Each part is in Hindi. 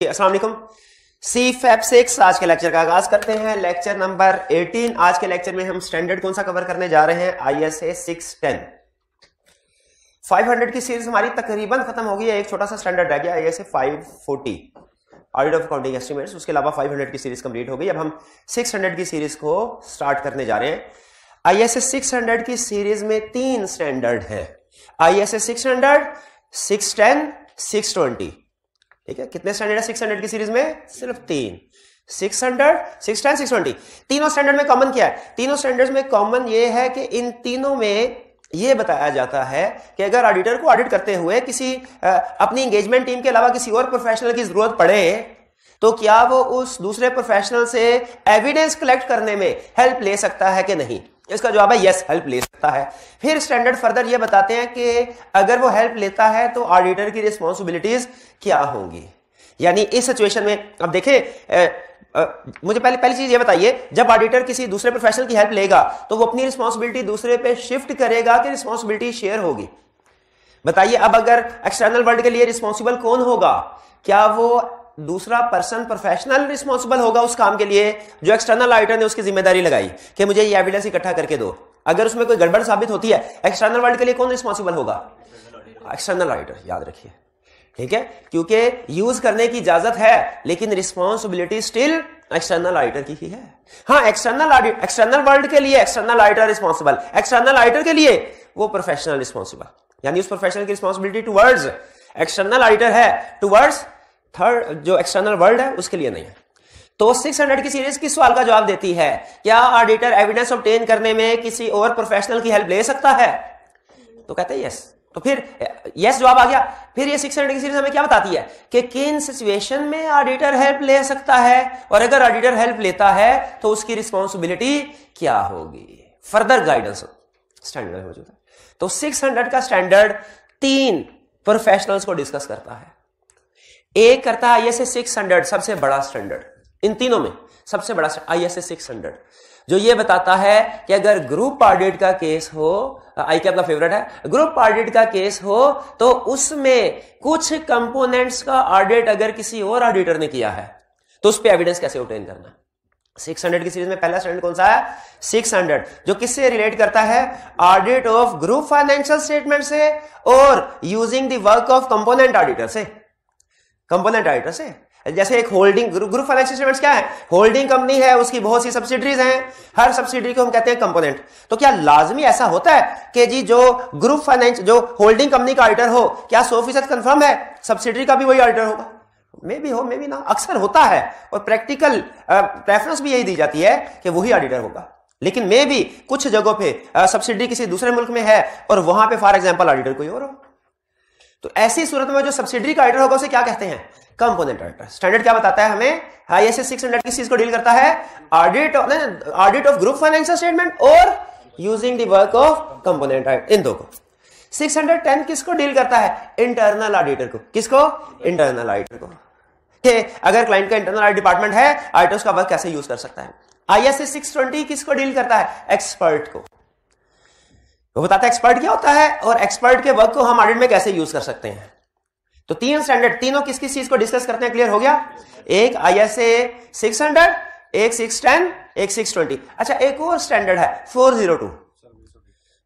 अस्सलाम वालेकुम। सी फैब 6 आज के लेक्चर का आगाज करते हैं। Lecture number 18। आज के लेक्चर में हम स्टैंडर्ड कौन सा कवर करने जा रहे हैं? ISA 610। 500 की सीरीज हमारी तकरीबन खत्म हो गई है। एक छोटा सा स्टैंडर्ड रह गया, ISA 540 audit of accounting estimates. उसके अलावा 500 की सीरीज कंप्लीट हो गई। अब हम 600 की सीरीज को स्टार्ट करने जा रहे हैं। ISA 600 की सीरीज में 3 स्टैंडर्ड है। ISA 600, 610, 620। ठीक है, कितने स्टैंडर्ड है 600 की सीरीज में? सिर्फ 3। 600, 610, 620। तीनों स्टैंडर्ड में कॉमन क्या है? तीनों स्टैंडर्ड्स में कॉमन ये है कि इन तीनों में ये बताया जाता है कि अगर ऑडिटर को ऑडिट करते हुए किसी अपनी एंगेजमेंट टीम के अलावा किसी और प्रोफेशनल की जरूरत पड़े तो क्या वो उस दूसरे प्रोफेशनल से एविडेंस कलेक्ट करने में हेल्प ले सकता है कि नहीं? इसका जवाब है यस, हेल्प ले सकता है। फिर स्टैंडर्ड फर्दर ये बताते हैं कि अगर वो हेल्प लेता है तो ऑडिटर की रिस्पॉन्सिबिलिटीज क्या होंगी। यानी इस सिचुएशन में अब देखें, मुझे पहली चीज ये बताइए, जब ऑडिटर किसी दूसरे प्रोफेशनल की हेल्प लेगा तो वो अपनी रिस्पॉन्सिबिलिटी दूसरे पे शिफ्ट करेगा कि रिस्पॉन्सिबिलिटी शेयर होगी? बताइए, अब अगर एक्सटर्नल वर्ल्ड के लिए रिस्पॉन्सिबल कौन होगा? क्या वो दूसरा पर्सन प्रोफेशनल रिस्पॉन्सिबल होगा उस काम के लिए जो एक्सटर्नल ऑडिटर ने उसकी जिम्मेदारी लगाई कि मुझे ये एविडेंस इकट्ठा करके दो? अगर उसमें कोई गड़बड़ साबित होती है, एक्सटर्नल वर्ल्ड के लिए कौन रिस्पॉन्सिबल होगा? एक्सटर्नल ऑडिटर, याद रखिए। ठीक है, क्योंकि यूज करने की इजाजत है लेकिन रिस्पॉन्सिबिलिटी स्टिल एक्सटर्नल ऑडिटर की ही है। हाँ, एक्सटर्नल वर्ल्ड के लिए external auditor responsible, external auditor के लिए वो प्रोफेशनल रिस्पॉन्सिबल। यानी उस प्रोफेशनल की रिस्पॉन्सिबिलिटी टुवर्ड्स एक्सटर्नल ऑडिटर है, टुवर्ड्स थर्ड जो एक्सटर्नल वर्ल्ड है उसके लिए नहीं है। तो 600 की सीरीज किस सवाल का जवाब देती है? क्या ऑडिटर एविडेंस ऑब्टेन करने में किसी और प्रोफेशनल की हेल्प ले सकता है? तो कहते हैं यस। तो फिर यस जवाब आ गया। फिर ये 600 की सीरीज हमें क्या बताती है कि किन सिचुएशन में ऑडिटर हेल्प ले सकता है और अगर ऑडिटर हेल्प लेता है तो उसकी रिस्पॉन्सिबिलिटी क्या होगी। फर्दर गाइडेंस स्टैंडर्ड मौजूद है। तो 600 का स्टैंडर्ड 3 प्रोफेशनल्स को डिस्कस करता है। एक करता है ISA 600, सबसे बड़ा स्टैंडर्ड इन तीनों में, सबसे बड़ा ISA 600 जो ये बताता है कि अगर ग्रुप ऑडिट का केस हो, आई के अपना फेवरेट है, ग्रुप ऑडिट का केस हो तो उसमें कुछ कंपोनेंट्स का ऑडिट अगर किसी और ऑडिटर ने किया है तो उस पर एविडेंस कैसे ऑब्टेन करना। 600 की सीरीज में पहला स्टैंडर्ड कौन सा है? 600, जो किससे रिलेट करता है? Audit of group financial statement से और using the work of component auditor से। कंपोनेंट ऑडिटर से जैसे एक होल्डिंग ग्रुप फाइनेंशियल स्टेटमेंट्स क्या है? होल्डिंग कंपनी है, उसकी बहुत सी सब्सिडरीज हैं, हर सब्सिडरी को हम कहते हैं कंपोनेंट। तो क्या लाजमी ऐसा होता है कि जी जो ग्रुप फाइनेंस जो होल्डिंग कंपनी का ऑडिटर हो, क्या 100% कंफर्म है सब्सिडरी का भी वही ऑडिटर होगा? मे भी हो, मे भी ना, अक्सर होता है और प्रैक्टिकल प्रेफरेंस भी यही दी जाती है कि वही ऑडिटर होगा। लेकिन मे भी कुछ जगहों पे सब्सिडरी किसी दूसरे मुल्क में है और वहां पे फॉर एग्जाम्पल ऑडिटर कोई और हो, तो ऐसी सूरत में जो सब्सिडरी का ऑडिटर होगा उसे क्या कहते हैं? Component auditor. स्टैंडर्ड क्या बताता है हमें? ISA 600 किस चीज को डील करता है? Audit of group financial statement और using the work of component auditor, इन दो को। 610 किसको डील करता है? इंटरनल ऑडिटर को। किसको? इंटरनल ऑडिटर को। अगर क्लाइंट का इंटरनल ऑडिट डिपार्टमेंट है, ऑडिटर उसका वर्क कैसे यूज कर सकता है। ISA 620 किसको डील करता है? एक्सपर्ट को। वो बताता है एक्सपर्ट क्या होता है और एक्सपर्ट के वर्क को हम ऑडिट में कैसे यूज कर सकते हैं। तो 3 स्टैंडर्ड, तीनों किस किस चीज को डिस्कस करते हैं? क्लियर हो गया? एक ISA 600, एक 610, एक 620। अच्छा, एक और स्टैंडर्ड है 402।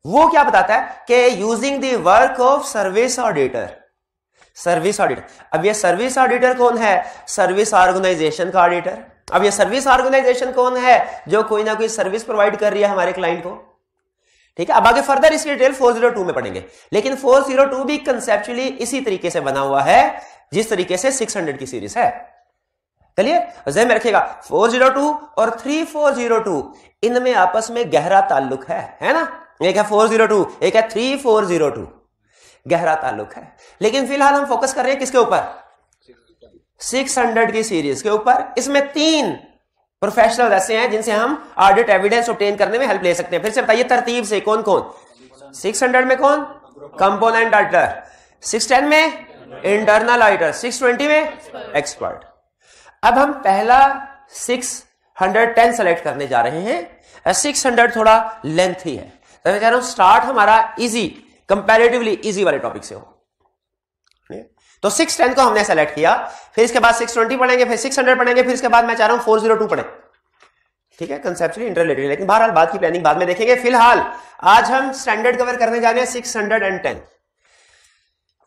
वो क्या बताता है कि using the work of service auditor. Service auditor, अब ये सर्विस ऑडिटर कौन है? सर्विस ऑर्गेनाइजेशन का ऑडिटर। अब ये सर्विस ऑर्गेनाइजेशन कौन है? जो कोई ना कोई सर्विस प्रोवाइड कर रही है हमारे क्लाइंट को। ठीक है, अब आगे फर्दर इसकी डिटेल 402 में पढ़ेंगे, लेकिन 402 भी कंसेप्चुअली इसी तरीके से बना हुआ है जिस तरीके से 600 की सीरीज है। चलिए ज़हन में रखिएगा, 402 और 3402 इनमें आपस में गहरा ताल्लुक है ना? एक है 402, एक है 3402, गहरा ताल्लुक है। लेकिन फिलहाल हम फोकस कर रहे हैं किसके ऊपर? 600 की सीरीज के ऊपर। इसमें 3 प्रोफेशनल ऐसे हैं जिनसे हम ऑडिट एविडेंस ऑब्टेन करने में हेल्प ले सकते हैं। फिर से बताइए तरतीब से, कौन कौन? 600 में कौन? कंपोनेंट ऑडिटर, 610 में इंटरनल ऑडिटर, 620 में एक्सपर्ट। अब हम पहला 610 सेलेक्ट करने जा रहे हैं। 600 थोड़ा लेंथी है, तो मैं कह रहा हूं स्टार्ट हमारा इजी, कंपैरेटिवली इजी वाले टॉपिक से हो। तो 610 को हमने सेलेक्ट किया, फिर इसके बाद 620 पढ़ेंगे, फिर 600 पढ़ेंगे, फिर इसके बाद मैं चाह रहा हूं 402 पढ़ें। ठीक है, कंसेप्चुअली इंटररिलेटेड, लेकिन बहरहाल बात की प्लानिंग बाद में देखेंगे। फिलहाल आज हम स्टैंडर्ड कवर करने जा रहे हैं 610।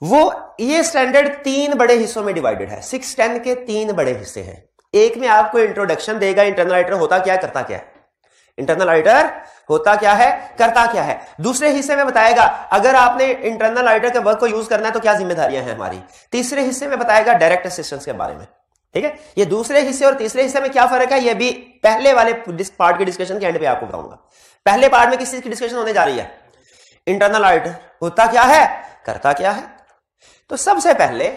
वो ये स्टैंडर्ड 3 बड़े हिस्सों में डिवाइडेड है। 610 के 3 बड़े हिस्से हैं। एक में आपको इंट्रोडक्शन देगा, इंटरनल ऑडिटर होता क्या है, करता क्या है, इंटरनल ऑडिटर होता क्या है, करता क्या है। दूसरे हिस्से में बताएगा अगर आपने इंटरनल ऑडिटर के वर्क को यूज करना है तो क्या जिम्मेदारियां हैं हमारी। तीसरे हिस्से में बताएगा डायरेक्ट असिस्टेंस के बारे में। ठीक है, ये दूसरे हिस्से और तीसरे हिस्से में क्या फर्क है, ये भी पहले वाले पार्ट के डिस्कशन के एंड पे आपको बताऊंगा। पहले पार्ट में किस चीज की डिस्कशन होने जा रही है, इंटरनल ऑडिटर होता क्या है, करता क्या है। तो सबसे पहले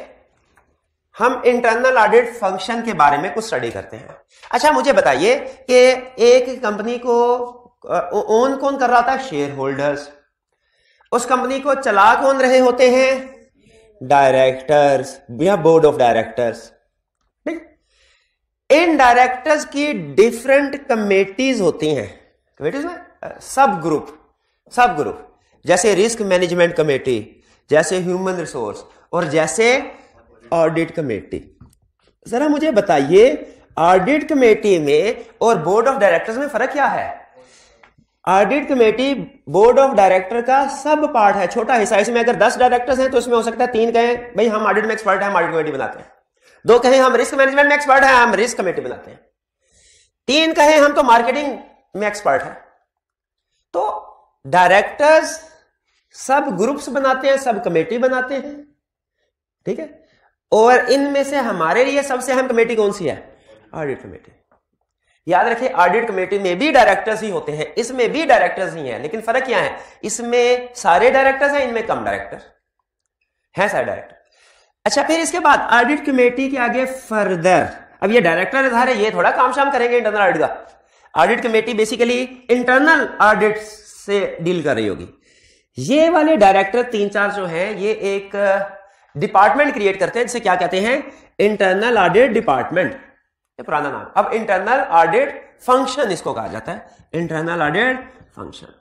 हम इंटरनल ऑडिट फंक्शन के बारे में कुछ स्टडी करते हैं। अच्छा मुझे बताइए कि एक कंपनी को ओन कौन कर रहा था, शेयर होल्डर्स। उस कंपनी को चला कौन रहे होते हैं, डायरेक्टर्स या board of directors. In directors की डिफरेंट कमेटीज होती हैं, कमेटीज में सब ग्रुप, जैसे रिस्क मैनेजमेंट कमेटी, जैसे ह्यूमन रिसोर्स और जैसे ऑडिट कमेटी। जरा मुझे बताइए ऑडिट कमेटी में और बोर्ड ऑफ डायरेक्टर्स में फर्क क्या है। Audit committee board of director का सब पार्ट है, छोटा हिस्सा। इसमें अगर 10 डायरेक्टर्स हैं तो इसमें हो सकता है 3 कहें भाई हम ऑडिट में एक्सपर्ट हैं, हम ऑडिट कमेटी बनाते हैं। 2 कहें हम रिस्क मैनेजमेंट में एक्सपर्ट हैं, हम रिस्क कमेटी बनाते हैं। 3 कहें हम तो मार्केटिंग में एक्सपर्ट हैं। तो डायरेक्टर्स सब ग्रुप्स बनाते हैं, सब कमेटी बनाते हैं। ठीक है, और इनमें से हमारे लिए सबसे अहम कमेटी कौन सी है, ऑडिट कमेटी। याद रखिए ऑडिट कमेटी में भी डायरेक्टर्स ही होते हैं, इसमें भी डायरेक्टर्स ही हैं, लेकिन फर्क क्या है, इसमें सारे डायरेक्टर्स हैं, इनमें कम डायरेक्टर हैं, सारे डायरेक्टर। अच्छा फिर इसके बाद ऑडिट कमेटी के आगे फर्दर, अब ये डायरेक्टर इधर है, ये थोड़ा काम शाम करेंगे इंटरनल ऑडिट का। Audit committee basically internal audit से डील कर रही होगी। ये वाले डायरेक्टर 3-4 जो हैं ये एक डिपार्टमेंट क्रिएट करते हैं जिसे क्या कहते हैं, इंटरनल ऑडिट डिपार्टमेंट, ये पुराना नाम। अब इंटरनल ऑडिट फंक्शन इसको कहा जाता है, इंटरनल ऑडिट फंक्शन।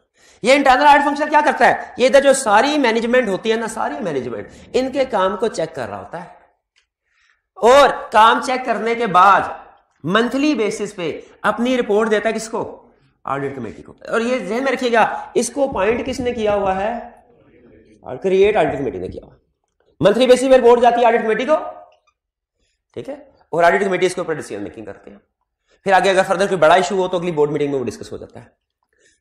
ये इंटरनल ऑडिट फंक्शन क्या करता है, ये इधर जो सारी मैनेजमेंट होती है ना, सारी मैनेजमेंट इनके काम को चेक कर रहा होता है, और काम चेक करने के बाद मंथली बेसिस पे अपनी रिपोर्ट देता है किसको, ऑडिट कमेटी को। और ये ध्यान में रखिएगा, इसको पॉइंट किसने किया हुआ है, और क्रिएट ऑडिट कमेटी ने किया हुआ। मंथली बेसिस पे रिपोर्ट जाती है ऑडिट कमेटी को, ठीक है, और ऑडिट कमेटी इसके ऊपर डिसीजन मेकिंग करते हैं। फिर आगे अगर फर्दर कोई बड़ा इशू हो तो अगली बोर्ड मीटिंग में वो डिस्कस हो जाता है।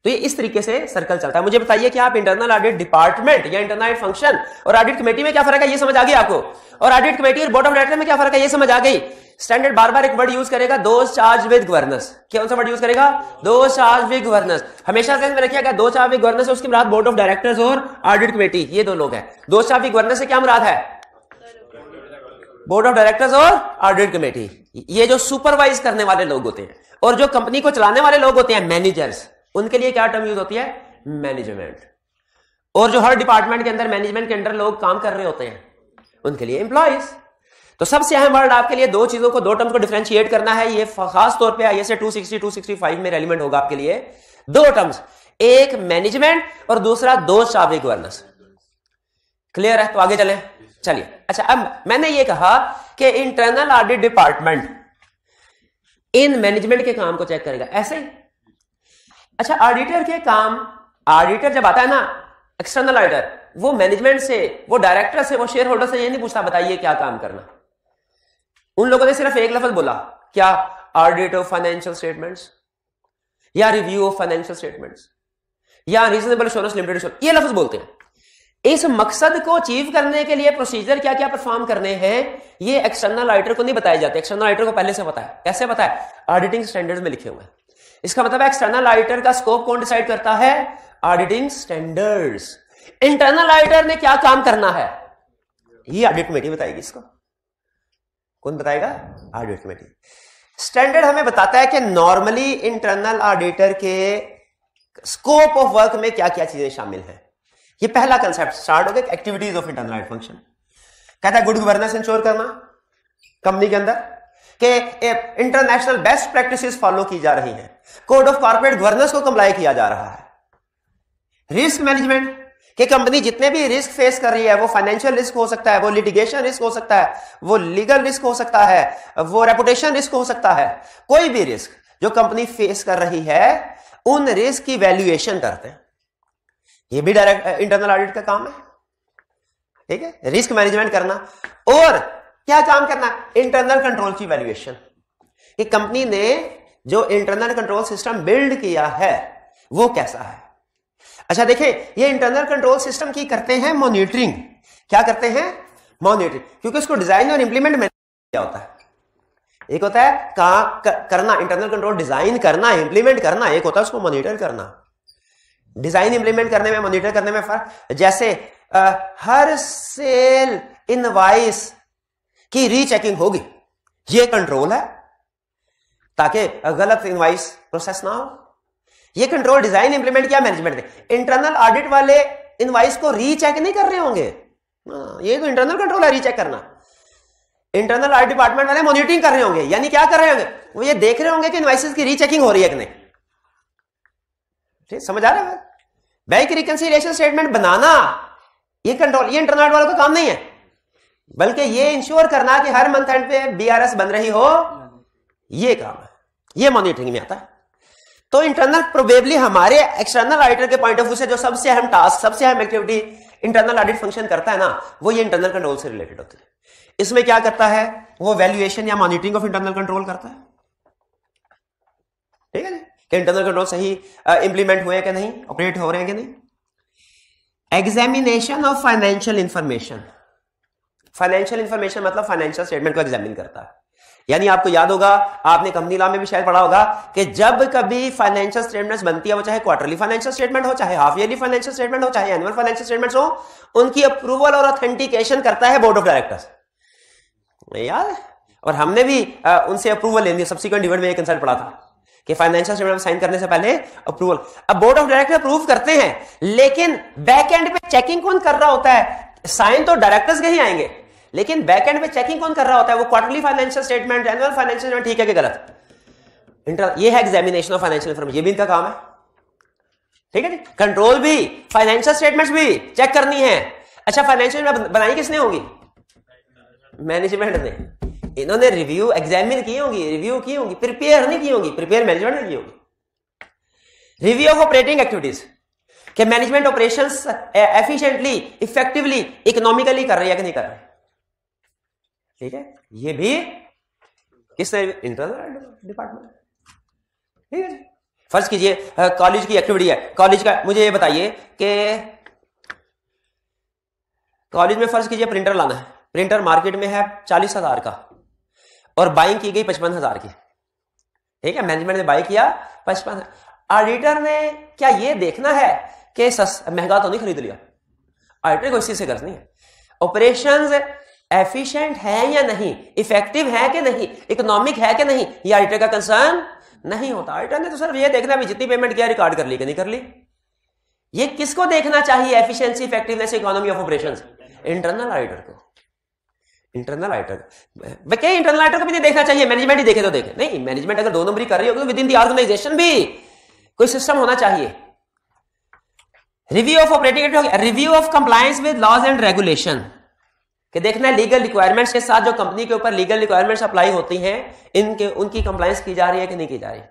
तो ये इस तरीके से सर्कल चलता है। मुझे बताइए कि आप इंटरनल ऑडिट डिपार्टमेंट या इंटरनल ऑडिट फंक्शन और ऑडिट कमेटी में क्या फर्क है, ये समझ आ गई आपको। और ऑडिट कमेटी और बोर्ड ऑफ डायरेक्टर में क्या फर्क है, ये समझ आ गई। स्टैंडर्ड बार बार एक वर्ड यूज करेगा, दोज चार्ज विद गवर्नेंस। कौन सा वर्ड यूज करेगा, दोज चार्ज विद गवर्नेंस। हमेशा ध्यान में रखिएगा, दो चार्ज विद गवर्नेंस, उसके बाद बोर्ड ऑफ डायरेक्टर्स और ऑडिट कमेटी, ये दो लोग हैं। दोज चार्ज विद गवर्नेंस से क्या मुराद है, बोर्ड ऑफ डायरेक्टर्स और ऑडिट कमेटी, ये जो सुपरवाइज करने वाले लोग होते हैं। और जो कंपनी को चलाने वाले लोग होते हैं, मैनेजर्स, उनके लिए क्या टर्म यूज होती है, मैनेजमेंट। और जो हर डिपार्टमेंट के अंदर मैनेजमेंट के अंदर लोग काम कर रहे होते हैं, उनके लिए एम्प्लॉइज। तो सबसे अहम वर्ड आपके लिए दो चीजों को, दो टर्म्स को डिफरेंशिएट करना है। ये खास तौर पे आईएसए 260 265 में रेलिवेंट होगा आपके लिए। दो टर्म्स, एक मैनेजमेंट और दूसरा those charge with governance. Clear है, तो आगे चलें। चलिए, अच्छा अब मैंने ये कहा कि internal audit department in management के काम को चेक करेगा, ऐसे ही। अच्छा, ऑडिटर के काम, ऑडिटर जब आता है ना, एक्सटर्नल ऑडिटर, वो मैनेजमेंट से, वो डायरेक्टर से, वो शेयर होल्डर से ये नहीं पूछता बताइए क्या काम करना। उन लोगों ने सिर्फ एक लफ्ज बोला, क्या, ऑडिट ऑफ फाइनेंशियल स्टेटमेंट्स या रिव्यू ऑफ फाइनेंशियल स्टेटमेंट्स या रीजनेबल एश्योरेंस लिमिटेड, ये लफ्ज बोलते हैं। इस मकसद को अचीव करने के लिए प्रोसीजर क्या क्या परफॉर्म करने हैं, ये एक्सटर्नल ऑडिटर को नहीं बताए जाते। एक्सटर्नल ऑडिटर को पहले से पता है। कैसे पता है, ऑडिटिंग स्टैंडर्ड्स में लिखे हुए हैं। इसका मतलब है एक्सटर्नल ऑडिटर का स्कोप कौन डिसाइड करता है, ऑडिटिंग स्टैंडर्ड्स। इंटरनल ऑडिटर ने क्या काम करना है, ये ऑडिट कमेटी बताएगी। इसको कौन बताएगा, ऑडिट कमेटी। स्टैंडर्ड हमें बताता है कि नॉर्मली इंटरनल ऑडिटर के स्कोप ऑफ वर्क में क्या क्या चीजें शामिल हैं। ये पहला कंसेप्ट स्टार्ट हो गया, activities of internal audit function. कहता है गुड गवर्नेंस इंश्योर करना कंपनी के अंदर, कि इंटरनेशनल बेस्ट प्रैक्टिसेस फॉलो की जा रही हैं, कोड ऑफ कॉर्पोरेट गवर्नेंस को कंप्लाई किया जा रहा है। रिस्क मैनेजमेंट, कि कंपनी जितने भी रिस्क फेस कर रही है, वो फाइनेंशियल रिस्क हो सकता है, वो लिटिगेशन रिस्क हो सकता है, वो लीगल रिस्क हो सकता है, वो रेपुटेशन रिस्क हो सकता है, कोई भी रिस्क जो कंपनी फेस कर रही है, उन रिस्क की वैल्यूएशन करते हैं। ये भी डायरेक्ट इंटरनल ऑडिट का काम है। ठीक है, रिस्क मैनेजमेंट करना। और क्या काम करना? इंटरनल कंट्रोल की वैल्यूएशन, कि कंपनी ने जो इंटरनल कंट्रोल सिस्टम बिल्ड किया है वो कैसा है। अच्छा देखिए, ये इंटरनल कंट्रोल सिस्टम की करते हैं मॉनिटरिंग। क्या करते हैं? मॉनिटरिंग, क्योंकि उसको डिजाइन और इंप्लीमेंट में क्या होता है, एक होता है करना, इंटरनल कंट्रोल डिजाइन करना, इंप्लीमेंट करना, एक होता है उसको मॉनिटर करना। डिजाइन इंप्लीमेंट करने में, मॉनिटर करने में फर्क। जैसे हर सेल इनवॉइस की रीचेकिंग होगी, ये कंट्रोल है ताकि गलत इनवॉइस प्रोसेस ना हो। ये कंट्रोल डिजाइन इंप्लीमेंट किया मैनेजमेंट ने। इंटरनल ऑडिट वाले इनवॉइस को रीचेक नहीं कर रहे होंगे, ये तो इंटरनल कंट्रोल है, रीचेक करना। इंटरनल ऑडिट डिपार्टमेंट वाले मॉनिटरिंग कर रहे होंगे, यानी क्या कर रहे होंगे? वो ये देख रहे होंगे कि इनवॉइसेस की रीचेकिंग हो रही है कि नहीं। ठीक, समझ आ रहा है? बैंक रिकंसिलिएशन स्टेटमेंट बनाना ये कंट्रोल, ये इंटरनल वालों का काम नहीं है, बल्कि ये इंश्योर करना कि हर मंथ एंड पे बीआरएस बन रही हो, ये काम है, ये मॉनिटरिंग में आता है। तो इंटरनल प्रोबेबली हमारे एक्सटर्नल ऑडिटर के पॉइंट ऑफ व्यू से जो सबसे अहम टास्क, सबसे अहम एक्टिविटी इंटरनल ऑडिट फंक्शन करता है ना, वो ये इंटरनल कंट्रोल से रिलेटेड होती है। इसमें क्या करता है? वो वैल्यूएशन या मॉनिटरिंग ऑफ इंटरनल कंट्रोल करता है। ठीक है, कि इंटरनल कंट्रोल सही इंप्लीमेंट हुए कि नहीं, ऑपरेट हो रहे हैं कि नहीं। Examination of financial information. Financial information मतलब फाइनेंशियल स्टेटमेंट को एग्जामिन करता है। यानी आपको याद होगा, आपने कंपनी लॉ में भी शायद पढ़ा होगा कि जब कभी फाइनेंशियल स्टेटमेंट्स बनती है, वो चाहे क्वार्टरली फाइनेंशियल स्टेटमेंट हो, चाहे हाफ ईयरली फाइनेंशियल स्टेटमेंट हो, चाहे एनुअल फाइनेंशियल स्टेटमेंट्स हो, उनकी अप्रूवल और ऑथेंटिकेशन करता है बोर्ड ऑफ डायरेक्टर्स। याद है? और हमने भी उनसे अप्रूवल लेनी है। सब्सिक्वेंट डिविडेंड में एक कंसल्ट पढ़ा था कि फाइनेंशियल स्टेटमेंट साइन करने से पहले अप्रूवल। अब बोर्ड ऑफ डायरेक्टर अप्रूव करते हैं, लेकिन बैक एंड पे चेकिंग कौन कर रहा होता है? साइन तो डायरेक्टर्स के ही आएंगे, लेकिन बैक एंड पे चेकिंग कौन कर रहा होता है? वो quarterly financial statement, annual financial statement ठीक है कि गलत। ये है एग्जामिनेशन ऑफ फाइनेंशियल इंफॉर्मेशन, ये भी इनका काम है। ठीक है जी, कंट्रोल भी, फाइनेंशियल स्टेटमेंट्स भी चेक करनी है। अच्छा, फाइनेंशियल बनाई किसने होगी? मैनेजमेंट ने। इन्होंने रिव्यू एग्जामिन की होगी, रिव्यू की होगी, प्रिपेयर नहीं की होगी, प्रिपेयर मैनेजमेंट ने की होगी। रिव्यू ऑफ ऑपरेटिंग एक्टिविटीज, कि management operations efficiently, effectively, economically कर रही है कि नहीं कर रही। ठीक है, ये भी किसने? Internal department. ठीक है, फर्ज कीजिए कॉलेज की एक्टिविटी है, कॉलेज का, मुझे ये बताइए कि कॉलेज में फर्ज कीजिए प्रिंटर लाना है। प्रिंटर मार्केट में है 40,000 का और बाइंग की गई 55,000 की। ठीक है, मैनेजमेंट ने बाई किया 55। ऑडिटर ने क्या ये देखना है कि महंगा तो नहीं खरीद लिया? ऑडिटर को इसी से गर्ज नहीं है। ऑपरेशंस एफिशिएंट है या नहीं, इफेक्टिव है कि नहीं, इकोनॉमिक है कि नहीं, ये ऑडिटर का कंसर्न नहीं होता। ऑडिटर ने तो सिर्फ ये देखना भी जितनी पेमेंट किया रिकॉर्ड कर ली कि नहीं कर ली। ये किसको देखना चाहिए? Efficiency, effectiveness, economy of operations? Internal auditor को। इंटरनल ऑडिटर क्या इंटरनल ऑडिटर को भी नहीं देखना चाहिए? मैनेजमेंट ही देखे तो देखे नहीं। मैनेजमेंट अगर 2 नंबरी कर रही होगी तो विद इन द ऑर्गेनाइजेशन भी कोई सिस्टम होना चाहिए। Review of operating, review of compliance with laws and regulation, कि देखना है लीगल रिक्वायरमेंट्स के साथ जो कंपनी के ऊपर लीगल रिक्वायरमेंट्स अप्लाई होती हैं, इनके उनकी कंप्लायंस की जा रही है कि नहीं की जा रही।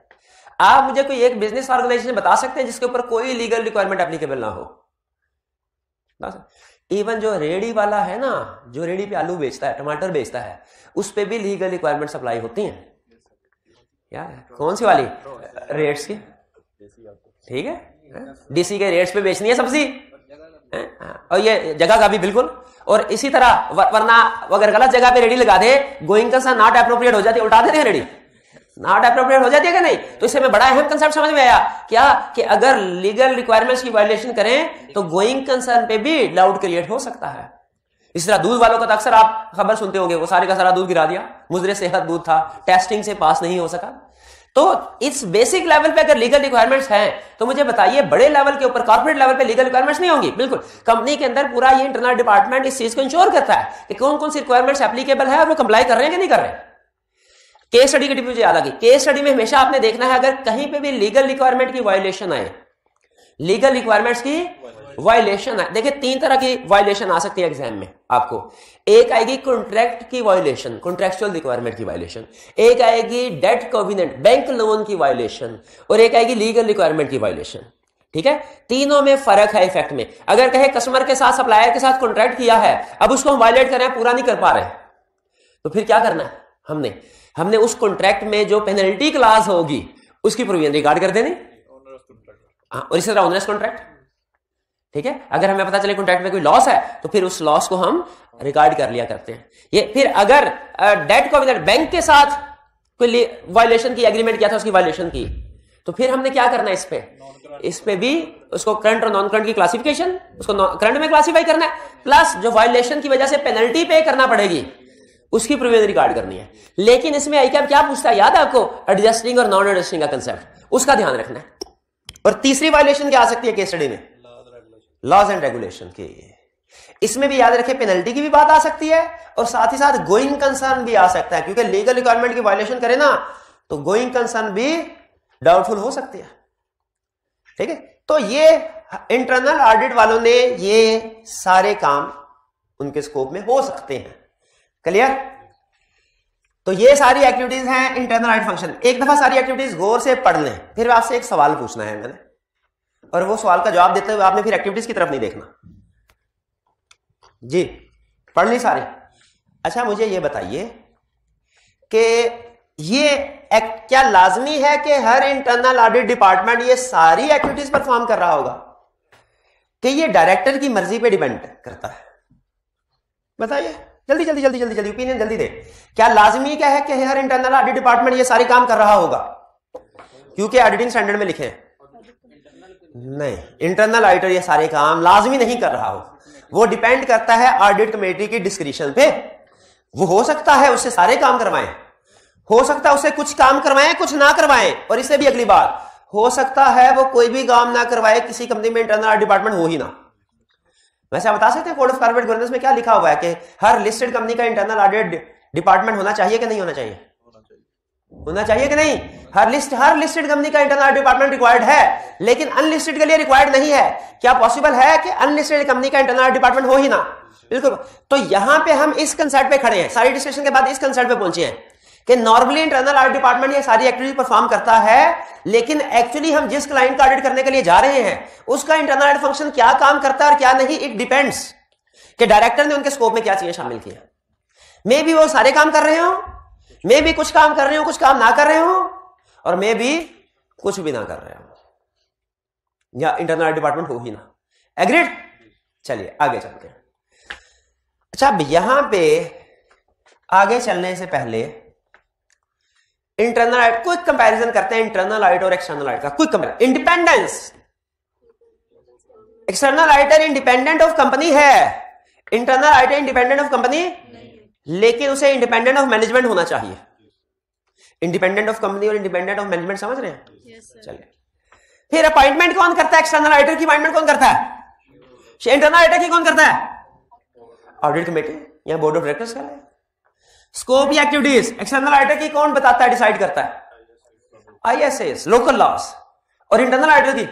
आप मुझे कोई एक बिजनेस ऑर्गेनाइजेशन बता सकते हैं जिसके ऊपर कोई लीगल रिक्वायरमेंट एप्लीकेबल ना हो? इवन जो रेडी वाला है ना, जो रेडी पे आलू बेचता है, टमाटर बेचता है, उस पे भी लीगल रिक्वायरमेंट्स अप्लाई होती हैं। यार कौन सी वाली? रेट्स की। ठीक है, डीसी के रेट्स पे बेचनी है सब्जी, और ये जगह का भी बिल्कुल। और इसी तरह वरना अगर गलत जगह पे रेडी लगा दे, गोइंग कंसर्न नॉट एप्रोप्रिएट हो जाती है, उल्टा देते हैं रेडी, नॉट एप्रोप्रिएट हो जाती है कि नहीं। तो इससे में बड़ा अहम कंसेप्ट समझ में आया क्या, कि अगर लीगल रिक्वायरमेंट्स की वायलेशन करें तो गोइंग कंसर्न पे भी डाउट क्रिएट हो सकता है। इस तरह दूध वालों का तो अक्सर आप खबर सुनते होंगे, वो सारे का सारा दूध गिरा दिया, मुजरे सेहत दूध था, टेस्टिंग से पास नहीं हो सका। तो इस बेसिक लेवल पे अगर लीगल रिक्वायरमेंट्स हैं तो मुझे बताइए बड़े लेवल के ऊपर, कॉर्पोरेट लेवल पे लीगल रिक्वायरमेंट्स नहीं होंगी? बिल्कुल, कंपनी के अंदर पूरा ये इंटरनल डिपार्टमेंट इस चीज को इंश्योर करता है कि कौन कौन सी रिक्वायरमेंट्स एप्लीकेबल है और वो कंप्लाई कर रहे हैं कि नहीं कर रहे। केस स्टडी की टिप मुझे याद आ गई। केस स्टडी में हमेशा आपने देखना है अगर कहीं पे भी लीगल रिक्वायरमेंट की वायलेशन आए, लीगल रिक्वायरमेंट्स की वायलेशन है। देखिए 3 तरह की वायलेशन आ सकती है एग्जाम में आपको। एक आएगी कॉन्ट्रैक्ट की वायलेशन, कॉन्ट्रैक्चुअल रिक्वायरमेंट की वायलेशन, एक आएगी डेट कोविनेंट, बैंक लोन की वायलेशन, और एक आएगी लीगल रिक्वायरमेंट की वायलेशन। ठीक है, तीनों में फर्क है इफेक्ट में। अगर कहे कस्टमर के साथ, सप्लायर के साथ कॉन्ट्रैक्ट किया है, अब उसको हम वायलेट कर रहे हैं, पूरा नहीं कर पा रहे, तो फिर क्या करना है? हमने उस कॉन्ट्रैक्ट में जो पेनल्टी क्लास होगी उसकी प्रोविजन रिगार्ड कर देनी। और इसी तरह ऑनरेस कॉन्ट्रैक्ट। ठीक है, अगर हमें पता चले कॉन्ट्रैक्ट में कोई लॉस है तो फिर उस लॉस को हम रिगार्ड कर लिया करते हैं। ये फिर अगर डेट कोविनेंट, बैंक के साथ कोई वायलेशन की, एग्रीमेंट किया था उसकी वायलेशन की, तो फिर हमने क्या करना है? इस पे भी उसको करंट और नॉन करंट की क्लासिफिकेशन, उसको करंट में क्लासिफाई करना है, प्लस जो वायलेशन की वजह से पेनल्टी पे करना पड़ेगी उसकी प्रोविजन रिगार्ड करनी है। लेकिन इसमें आईकैप क्या पूछता है, याद है आपको? एडजस्टिंग और नॉन एडजस्टिंग का कंसेप्ट, उसका ध्यान रखना है। और तीसरी वायलेशन क्या आ सकती है केस स्टडी में? लॉज एंड रेगुलेशन की। इसमें भी याद रखें पेनल्टी की भी बात आ सकती है और साथ ही साथ गोइंग कंसर्न भी आ सकता है, क्योंकि लीगल रिक्वायरमेंट की वायलेशन करे ना तो गोइंग कंसर्न भी डाउटफुल हो सकती है। ठीक है, तो ये इंटरनल ऑडिट वालों ने ये सारे काम उनके स्कोप में हो सकते हैं। क्लियर? तो ये सारी एक्टिविटीज हैं इंटरनल ऑडिट फंक्शन। एक दफा सारी एक्टिविटीज गौर से पढ़ लें, फिर आपसे एक सवाल पूछना है मैंने, और वो सवाल का जवाब देते हुए आपने फिर एक्टिविटीज की तरफ नहीं देखना जी। पढ़ ली सारी? अच्छा, मुझे ये बताइए कि ये क्या लाजमी है कि हर इंटरनल ऑडिट डिपार्टमेंट ये सारी एक्टिविटीज परफॉर्म कर रहा होगा, कि ये डायरेक्टर की मर्जी पे डिपेंड करता है? बताइए जल्दी जल्दी जल्दी जल्दी जल्दी, ओपिनियन जल्दी दे। क्या लाजमी क्या है कि हर इंटरनल ऑडिट डिपार्टमेंट ये सारे काम कर रहा होगा क्योंकि ऑडिटिंग स्टैंडर्ड में लिखे हैं? नहीं, इंटरनल ऑडिटर ये सारे काम लाजमी नहीं कर रहा हो, वो डिपेंड करता है ऑडिट कमेटी की डिस्क्रिप्शन पे। वो हो सकता है उससे सारे काम करवाएं, हो सकता है उससे कुछ काम करवाएं, कुछ ना करवाएं, और इससे भी अगली बात, हो सकता है वो कोई भी काम ना करवाए, किसी कंपनी में इंटरनल ऑडिट डिपार्टमेंट हो ही ना। वैसे आप बता सकते हैं कोड ऑफ कॉर्पोरेट गवर्नेंस में क्या लिखा हुआ है कि हर लिस्टेड कंपनी का इंटरनल ऑडिट डिपार्टमेंट होना चाहिए कि नहीं होना चाहिए? होना चाहिए कि नहीं? हर लिस्टेड कंपनी का इंटरनल ऑडिट डिपार्टमेंट रिक्वायर्ड है, लेकिन अनलिस्टेड के लिए रिक्वायर्ड नहीं है। क्या पॉसिबल है कि अनलिस्टेड कंपनी का इंटरनल ऑडिट डिपार्टमेंट हो ही ना? बिल्कुल। तो यहां पे हम इस कंसेप्ट पे खड़े हैं, सारी डिस्कशन के बाद इस कंसेप्ट पे पहुंचे हैं कि नॉर्मली इंटरनल ऑडिट डिपार्टमेंट ये सारी एक्टिविटी परफॉर्म करता है, लेकिन एक्चुअली हम जिस क्लाइंट का ऑडिट करने के लिए जा रहे हैं उसका इंटरनल ऑडिट फंक्शन क्या काम करता है और क्या नहीं, इट डिपेंड्स कि डायरेक्टर ने उनके स्कोप में क्या चीजें शामिल किया। मे भी वो सारे काम कर रहे हो, मे भी कुछ काम कर रहे हो, कुछ काम ना कर रहे हो, और मे भी कुछ भी ना कर रहे हो, या इंटरनल ऑडिट डिपार्टमेंट हो ही ना। एग्रीड? चलिए आगे चलते हैं। अच्छा, अब यहां पे आगे चलने से पहले इंटरनल ऑडिट क्विक कंपैरिजन करते हैं, इंटरनल ऑडिट और एक्सटर्नल ऑडिट का quick comparison. Independence, external auditor independent of company है, internal auditor independent of company, लेकिन उसे इंडिपेंडेंट ऑफ मैनेजमेंट होना चाहिए। इंडिपेंडेंट ऑफ कंपनी और इंडिपेंडेंट ऑफ मैनेजमेंट समझ रहे हैं? चलिए, फिर अपॉइंटमेंट कौन करता है? एक्सटर्नल ऑडिटर की अपॉइंटमेंट कौन करता है? इंटरनल ऑडिटर की कौन करता है? ऑडिट कमेटी या बोर्ड ऑफ डायरेक्टर्स का है। स्कोप या एक्टिविटीज एक्सटर्नल ऑडिटर की कौन बताता है, डिसाइड करता है? ISS, local laws. और इंटरनल ऑडिटर की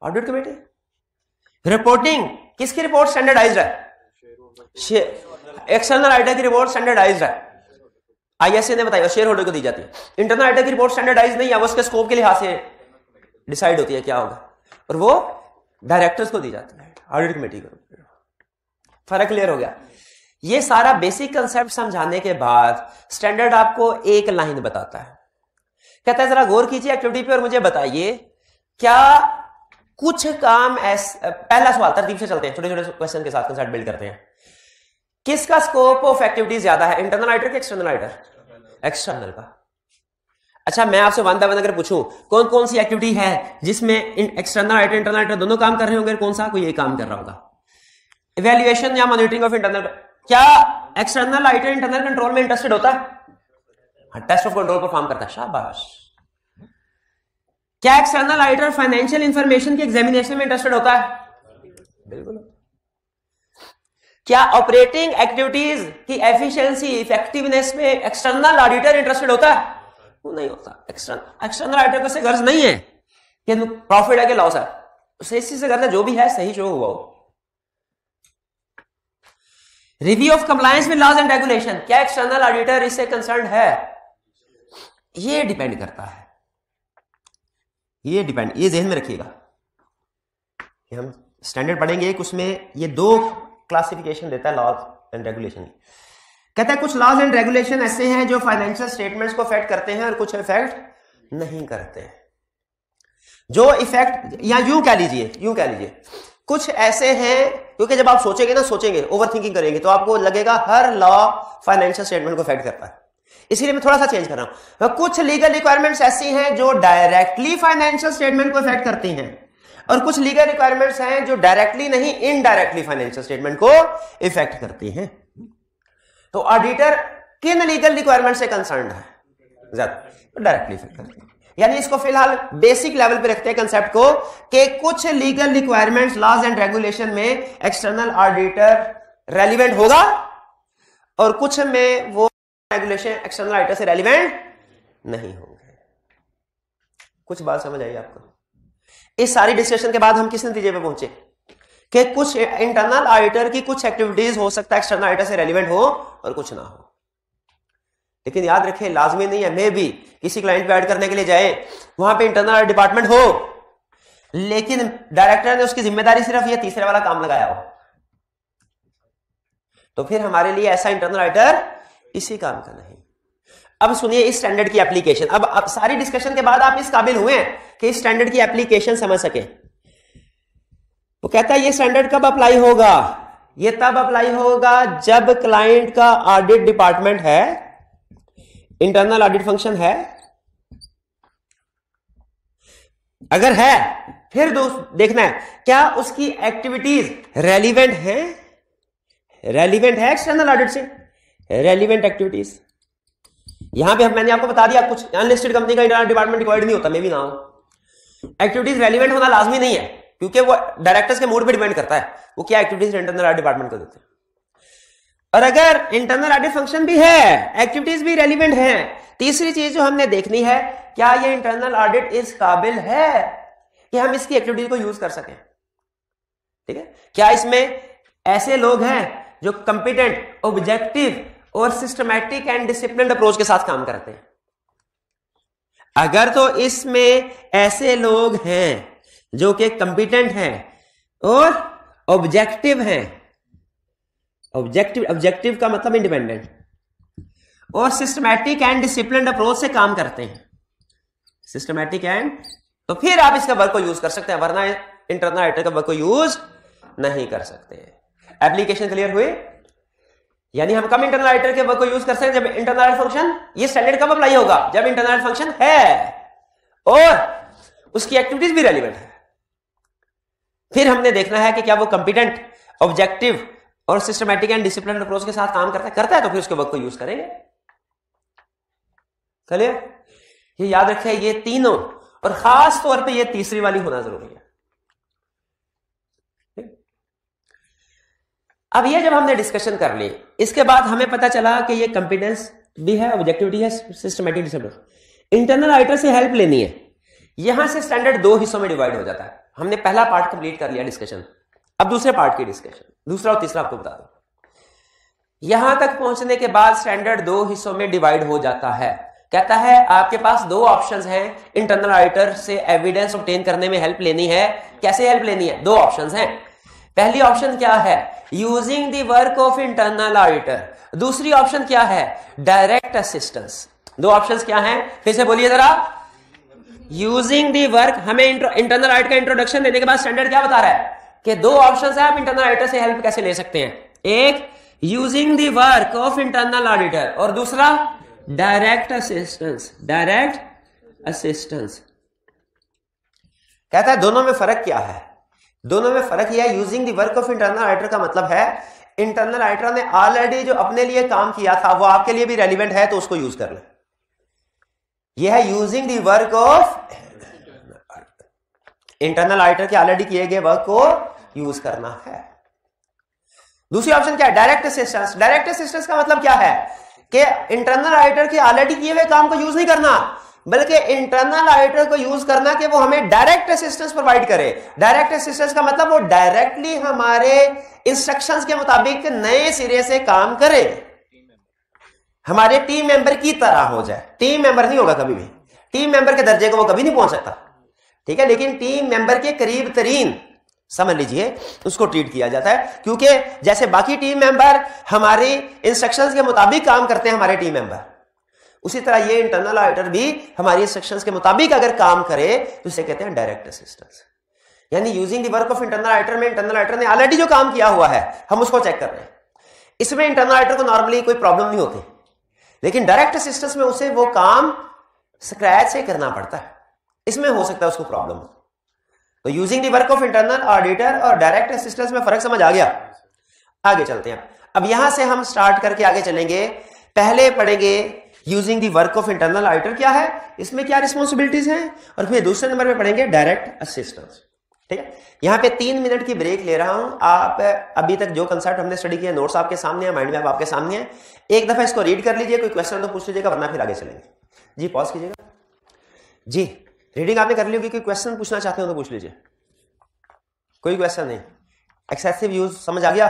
ऑडिट कमेटी। रिपोर्टिंग, किसकी रिपोर्ट स्टैंडर्डाइज्ड है? एक्सटर्नल ऑडिटर की रिपोर्ट स्टैंडर्डाइज्ड है, आईएसए ने बताया, शेयर होल्डर को दी जाती है। इंटरनल ऑडिटर की रिपोर्ट स्टैंडर्डाइज्ड नहीं है, वो उसके स्कोप के लिहाज से डिसाइड होती है क्या होगा, और वो डायरेक्टर्स को दी जाती है, ऑडिट कमेटी को। फर्क क्लियर हो गया? ये सारा बेसिक कंसेप्ट समझाने के बाद स्टैंडर्ड आपको एक लाइन बताता है, कहता है जरा गौर कीजिए एक्टिविटी पे और मुझे बताइए क्या कुछ काम पहला सवाल तरतीब से चलते हैं, छोटे छोटे क्वेश्चन के साथ कंसेप्ट बिल्ड करते हैं। किसका स्कोप ऑफ एक्टिविटी ज्यादा है, इंटरनल ऑडिटर के एक्सटर्नल ऑडिटर? एक्सटर्नल का। अच्छा, मैं आपसे वन बाय वन अगर पूछूं कौन कौन सी एक्टिविटी है जिसमें एक्सटर्नल ऑडिटर इंटरनल ऑडिटर दोनों काम कर रहे होंगे, कौन सा कोई एक काम कर रहा होगा? इवैल्यूएशन या मॉनिटरिंग ऑफ इंटरनल। क्या एक्सटर्नल ऑडिटर इंटरनल कंट्रोल में इंटरेस्टेड होता है? टेस्ट ऑफ कंट्रोल परफॉर्म करता है, शाबाश। क्या एक्सटर्नल ऑडिटर फाइनेंशियल इंफॉर्मेशन के एग्जामिनेशन में इंटरेस्टेड होता है? बिल्कुल। क्या ऑपरेटिंग एक्टिविटीज की एफिशिएंसी, इफेक्टिवनेस में एक्सटर्नल ऑडिटर इंटरेस्टेड होता है? वो नहीं होता। एक्सटर्नल ऑडिटर को इससे गर्ज नहीं है कि प्रॉफिट है कि लॉस है, सही से करना, जो भी है सही शो हुआ हो। Review of compliance with laws and regulation, क्या एक्सटर्नल ऑडिटर इससे कंसर्न है? ये डिपेंड करता है, ये ध्यान में रखिएगा। हम स्टैंडर्ड पढ़ेंगे एक, उसमें ये दो क्लासिफिकेशन देता है लॉज एंड रेगुलेशन की। कहता है कुछ लॉज एंड रेगुलेशन ऐसे हैं जो फाइनेंशियल स्टेटमेंट्स को अफेक्ट करते हैं और कुछ इफेक्ट नहीं करते। जो इफेक्ट, या यूं कह लीजिए कुछ ऐसे हैं, क्योंकि जब आप सोचेंगे ओवर थिंकिंग करेंगे तो आपको लगेगा हर लॉ फाइनेंशियल स्टेटमेंट को अफेक्ट करता है, इसीलिए मैं थोड़ा सा चेंज कर रहा हूं। कुछ लीगल रिक्वायरमेंट्स ऐसी हैं जो डायरेक्टली फाइनेंशियल स्टेटमेंट को अफेक्ट करती हैं, और कुछ लीगल रिक्वायरमेंट्स हैं जो डायरेक्टली नहीं इनडायरेक्टली फाइनेंशियल स्टेटमेंट को इफेक्ट करती हैं। तो ऑडिटर किन लीगल रिक्वायरमेंट से कंसर्न है? ज्यादा डायरेक्टली इफेक्ट करती है। यानी इसको फिलहाल बेसिक लेवल पे रखते हैं कंसेप्ट को, कि कुछ legal requirements laws and regulation में एक्सटर्नल ऑडिटर रेलिवेंट होगा और कुछ में वो रेगुलेशन एक्सटर्नल ऑडिटर से रेलिवेंट नहीं होंगे। कुछ बात समझ आई आपको? इस सारी डिस्कशन के बाद हम किस नतीजे पे पहुंचे कि कुछ इंटरनल ऑडिटर की कुछ एक्टिविटीज हो सकता है एक्सटर्नल ऑडिटर से रेलिवेंट हो और कुछ ना हो। लेकिन याद रखें, लाजमी नहीं है मैं भी किसी क्लाइंट पे ऐड करने के लिए जाए, वहां पे इंटरनल डिपार्टमेंट हो, लेकिन डायरेक्टर ने उसकी जिम्मेदारी सिर्फ ये तीसरे वाला काम लगाया हो, तो फिर हमारे लिए ऐसा इंटरनल ऑडिटर इसी काम का नहीं। अब सुनिए इस स्टैंडर्ड की एप्लीकेशन। अब सारी डिस्कशन के बाद आप इस काबिल हुए हैं कि इस स्टैंडर्ड की एप्लीकेशन समझ सके। वो कहता है ये स्टैंडर्ड कब अप्लाई होगा? ये तब अप्लाई होगा जब क्लाइंट का ऑडिट डिपार्टमेंट है, इंटरनल ऑडिट फंक्शन है। अगर है फिर देखना है क्या उसकी एक्टिविटीज रेलिवेंट है एक्सटर्नल ऑडिट से, रेलिवेंट एक्टिविटीज। यहां पे मैंने आपको बता दिया कुछ अनलिस्टेड कंपनी का इंटरनल डिपार्टमेंट रिक्वायर्ड नहीं होता, मैं भी ना हूं। एक्टिविटीज रेलिवेंट होना लाजमी नहीं है, क्योंकि वो डायरेक्टर्स के मूड पे डिपेंड करता है वो क्या एक्टिविटीज इंटरनल ऑडिट डिपार्टमेंट को देते हैं। और अगर इंटरनल ऑडिट फंक्शन भी है, एक्टिविटीज भी रेलिवेंट हैं, तीसरी चीज जो हमने देखनी है, क्या ये इंटरनल ऑडिट इस काबिल है कि हम इसकी एक्टिविटीज को यूज कर सकें। ठीक है, क्या इसमें ऐसे लोग हैं जो कंपिटेंट, ऑब्जेक्टिव और सिस्टमैटिक एंड डिसिप्लिन्ड अप्रोच के साथ काम करते हैं। अगर तो इसमें ऐसे लोग हैं जो कि कंपिटेंट हैं और ऑब्जेक्टिव हैं, ऑब्जेक्टिव का मतलब इंडिपेंडेंट, और सिस्टमैटिक एंड डिसिप्लिन्ड अप्रोच से काम करते हैं, सिस्टमैटिक एंड, तो फिर आप इसका वर्क को यूज कर सकते हैं, वरना इंटरनल ऑडिटर का वर्क को यूज नहीं कर सकते। एप्लीकेशन क्लियर हुई? यानी हम कम इंटरनल ऑडिटर के वर्क को यूज कर सकते हैं जब इंटरनल ऑडिट फंक्शन, ये स्टैंडर्ड कब अप्लाई होगा? जब इंटरनल ऑडिट फंक्शन है और उसकी एक्टिविटीज भी रेलिवेंट है। फिर हमने देखना है कि क्या वो कंपिटेंट, ऑब्जेक्टिव और सिस्टमैटिक एंड डिसिप्लिन अप्रोच के साथ काम करता है तो फिर उसके वर्क को यूज करेंगे। क्लियर? ये याद रखें, ये तीनों, और खास तौर पे ये तीसरी वाली होना जरूरी है। अब ये जब हमने डिस्कशन कर ली, इसके बाद हमें पता चला कि ये कंपिटेंस भी है, ऑब्जेक्टिविटी है, सिस्टमैटिक डिसिप्लिन। इंटरनल ऑडिटर से हेल्प लेनी है, यहां से स्टैंडर्ड दो हिस्सों में डिवाइड हो जाता है। हमने पहला पार्ट कंप्लीट कर लिया डिस्कशन, अब दूसरे पार्ट की डिस्कशन, दूसरा और तीसरा आपको बता दो। यहां तक पहुंचने के बाद स्टैंडर्ड दो हिस्सों में डिवाइड हो जाता है। कहता है आपके पास दो ऑप्शंस हैं इंटरनल ऑडिटर से एविडेंस ऑब्टेन करने में हेल्प लेनी है। कैसे हेल्प लेनी है? दो ऑप्शंस हैं। पहली ऑप्शन क्या है? Using the work of internal auditor. दूसरी ऑप्शन क्या है? Direct assistance. दो ऑप्शंस क्या हैं? फिर से बोलिए जरा। यूजिंग द वर्क, हमें इंटरनल ऑडिट का इंट्रोडक्शन देने के बाद स्टैंडर्ड क्या बता रहा है कि दो ऑप्शंस है, आप इंटरनल ऑडिटर से हेल्प कैसे ले सकते हैं। एक using the work of internal auditor और दूसरा डायरेक्ट असिस्टेंस। डायरेक्ट असिस्टेंस कहता है दोनों में फर्क क्या है? दोनों में फर्क यह है, using the work of internal auditor का मतलब है इंटरनल ऑडिटर ने ऑलरेडी जो अपने लिए काम किया था वो आपके लिए भी रेलिवेंट है तो उसको यूज कर ले। यह है using the work of internal auditor के ऑलरेडी किए गए वर्क को यूज करना है। दूसरी ऑप्शन क्या है? Direct assistance. डायरेक्ट असिस्टेंस का मतलब क्या है कि इंटरनल ऑडिटर के ऑलरेडी किए हुए काम को यूज नहीं करना, बल्कि इंटरनल ऑडिटर को यूज करना कि वो हमें डायरेक्ट असिस्टेंस प्रोवाइड करे। डायरेक्ट असिस्टेंस का मतलब वो डायरेक्टली हमारे इंस्ट्रक्शंस के मुताबिक नए सिरे से काम करे, हमारे टीम मेंबर की तरह हो जाए। टीम मेंबर नहीं होगा कभी भी, टीम मेंबर के दर्जे को वो कभी नहीं पहुंच सकता, ठीक है, लेकिन टीम मेंबर के करीब तरीन समझ लीजिए उसको ट्रीट किया जाता है, क्योंकि जैसे बाकी टीम मेंबर हमारी इंस्ट्रक्शंस के मुताबिक काम करते हैं हमारे टीम मेंबर, उसी तरह ये इंटरनल ऑडिटर भी हमारी इंस्ट्रक्शंस के मुताबिक अगर काम करे तो इसे कहते हैं डायरेक्ट असिस्टेंस। यानी using the work of internal auditor में इंटरनल ऑडिटर ने ऑलरेडी जो काम किया हुआ है हम उसको चेक कर रहे हैं। इसमें इंटरनल ऑडिटर को नॉर्मली कोई प्रॉब्लम नहीं होती, लेकिन डायरेक्ट असिस्टेंस में उसे वो काम स्क्रैच से करना पड़ता है, इसमें हो सकता है उसको प्रॉब्लम हो। तो using the work of internal auditor और डायरेक्ट असिस्टेंस में फर्क समझ आ गया। आगे चलते हैं, अब यहां से हम स्टार्ट करके आगे चलेंगे। पहले पढ़ेंगे using the work of internal auditor क्या है, इसमें क्या रिस्पॉन्सिबिलिटीज हैं, और फिर दूसरे नंबर पे पढ़ेंगे डायरेक्ट असिस्टेंस। ठीक है, यहां पे 3 मिनट की ब्रेक ले रहा हूं। आप अभी तक जो कंसेप्ट हमने स्टडी किया, नोट्स आपके सामने है, माइंड मैप आपके सामने है, एक दफा इसको रीड कर लीजिए, कोई क्वेश्चन तो पूछ लीजिएगा, वरना फिर आगे चलेंगे। जी पॉज कीजिएगा। जी रीडिंग आपने कर ली होगी, कोई क्वेश्चन पूछना चाहते हो तो पूछ लीजिए। कोई क्वेश्चन नहीं। एक्सेसिव यूज समझ आ गया,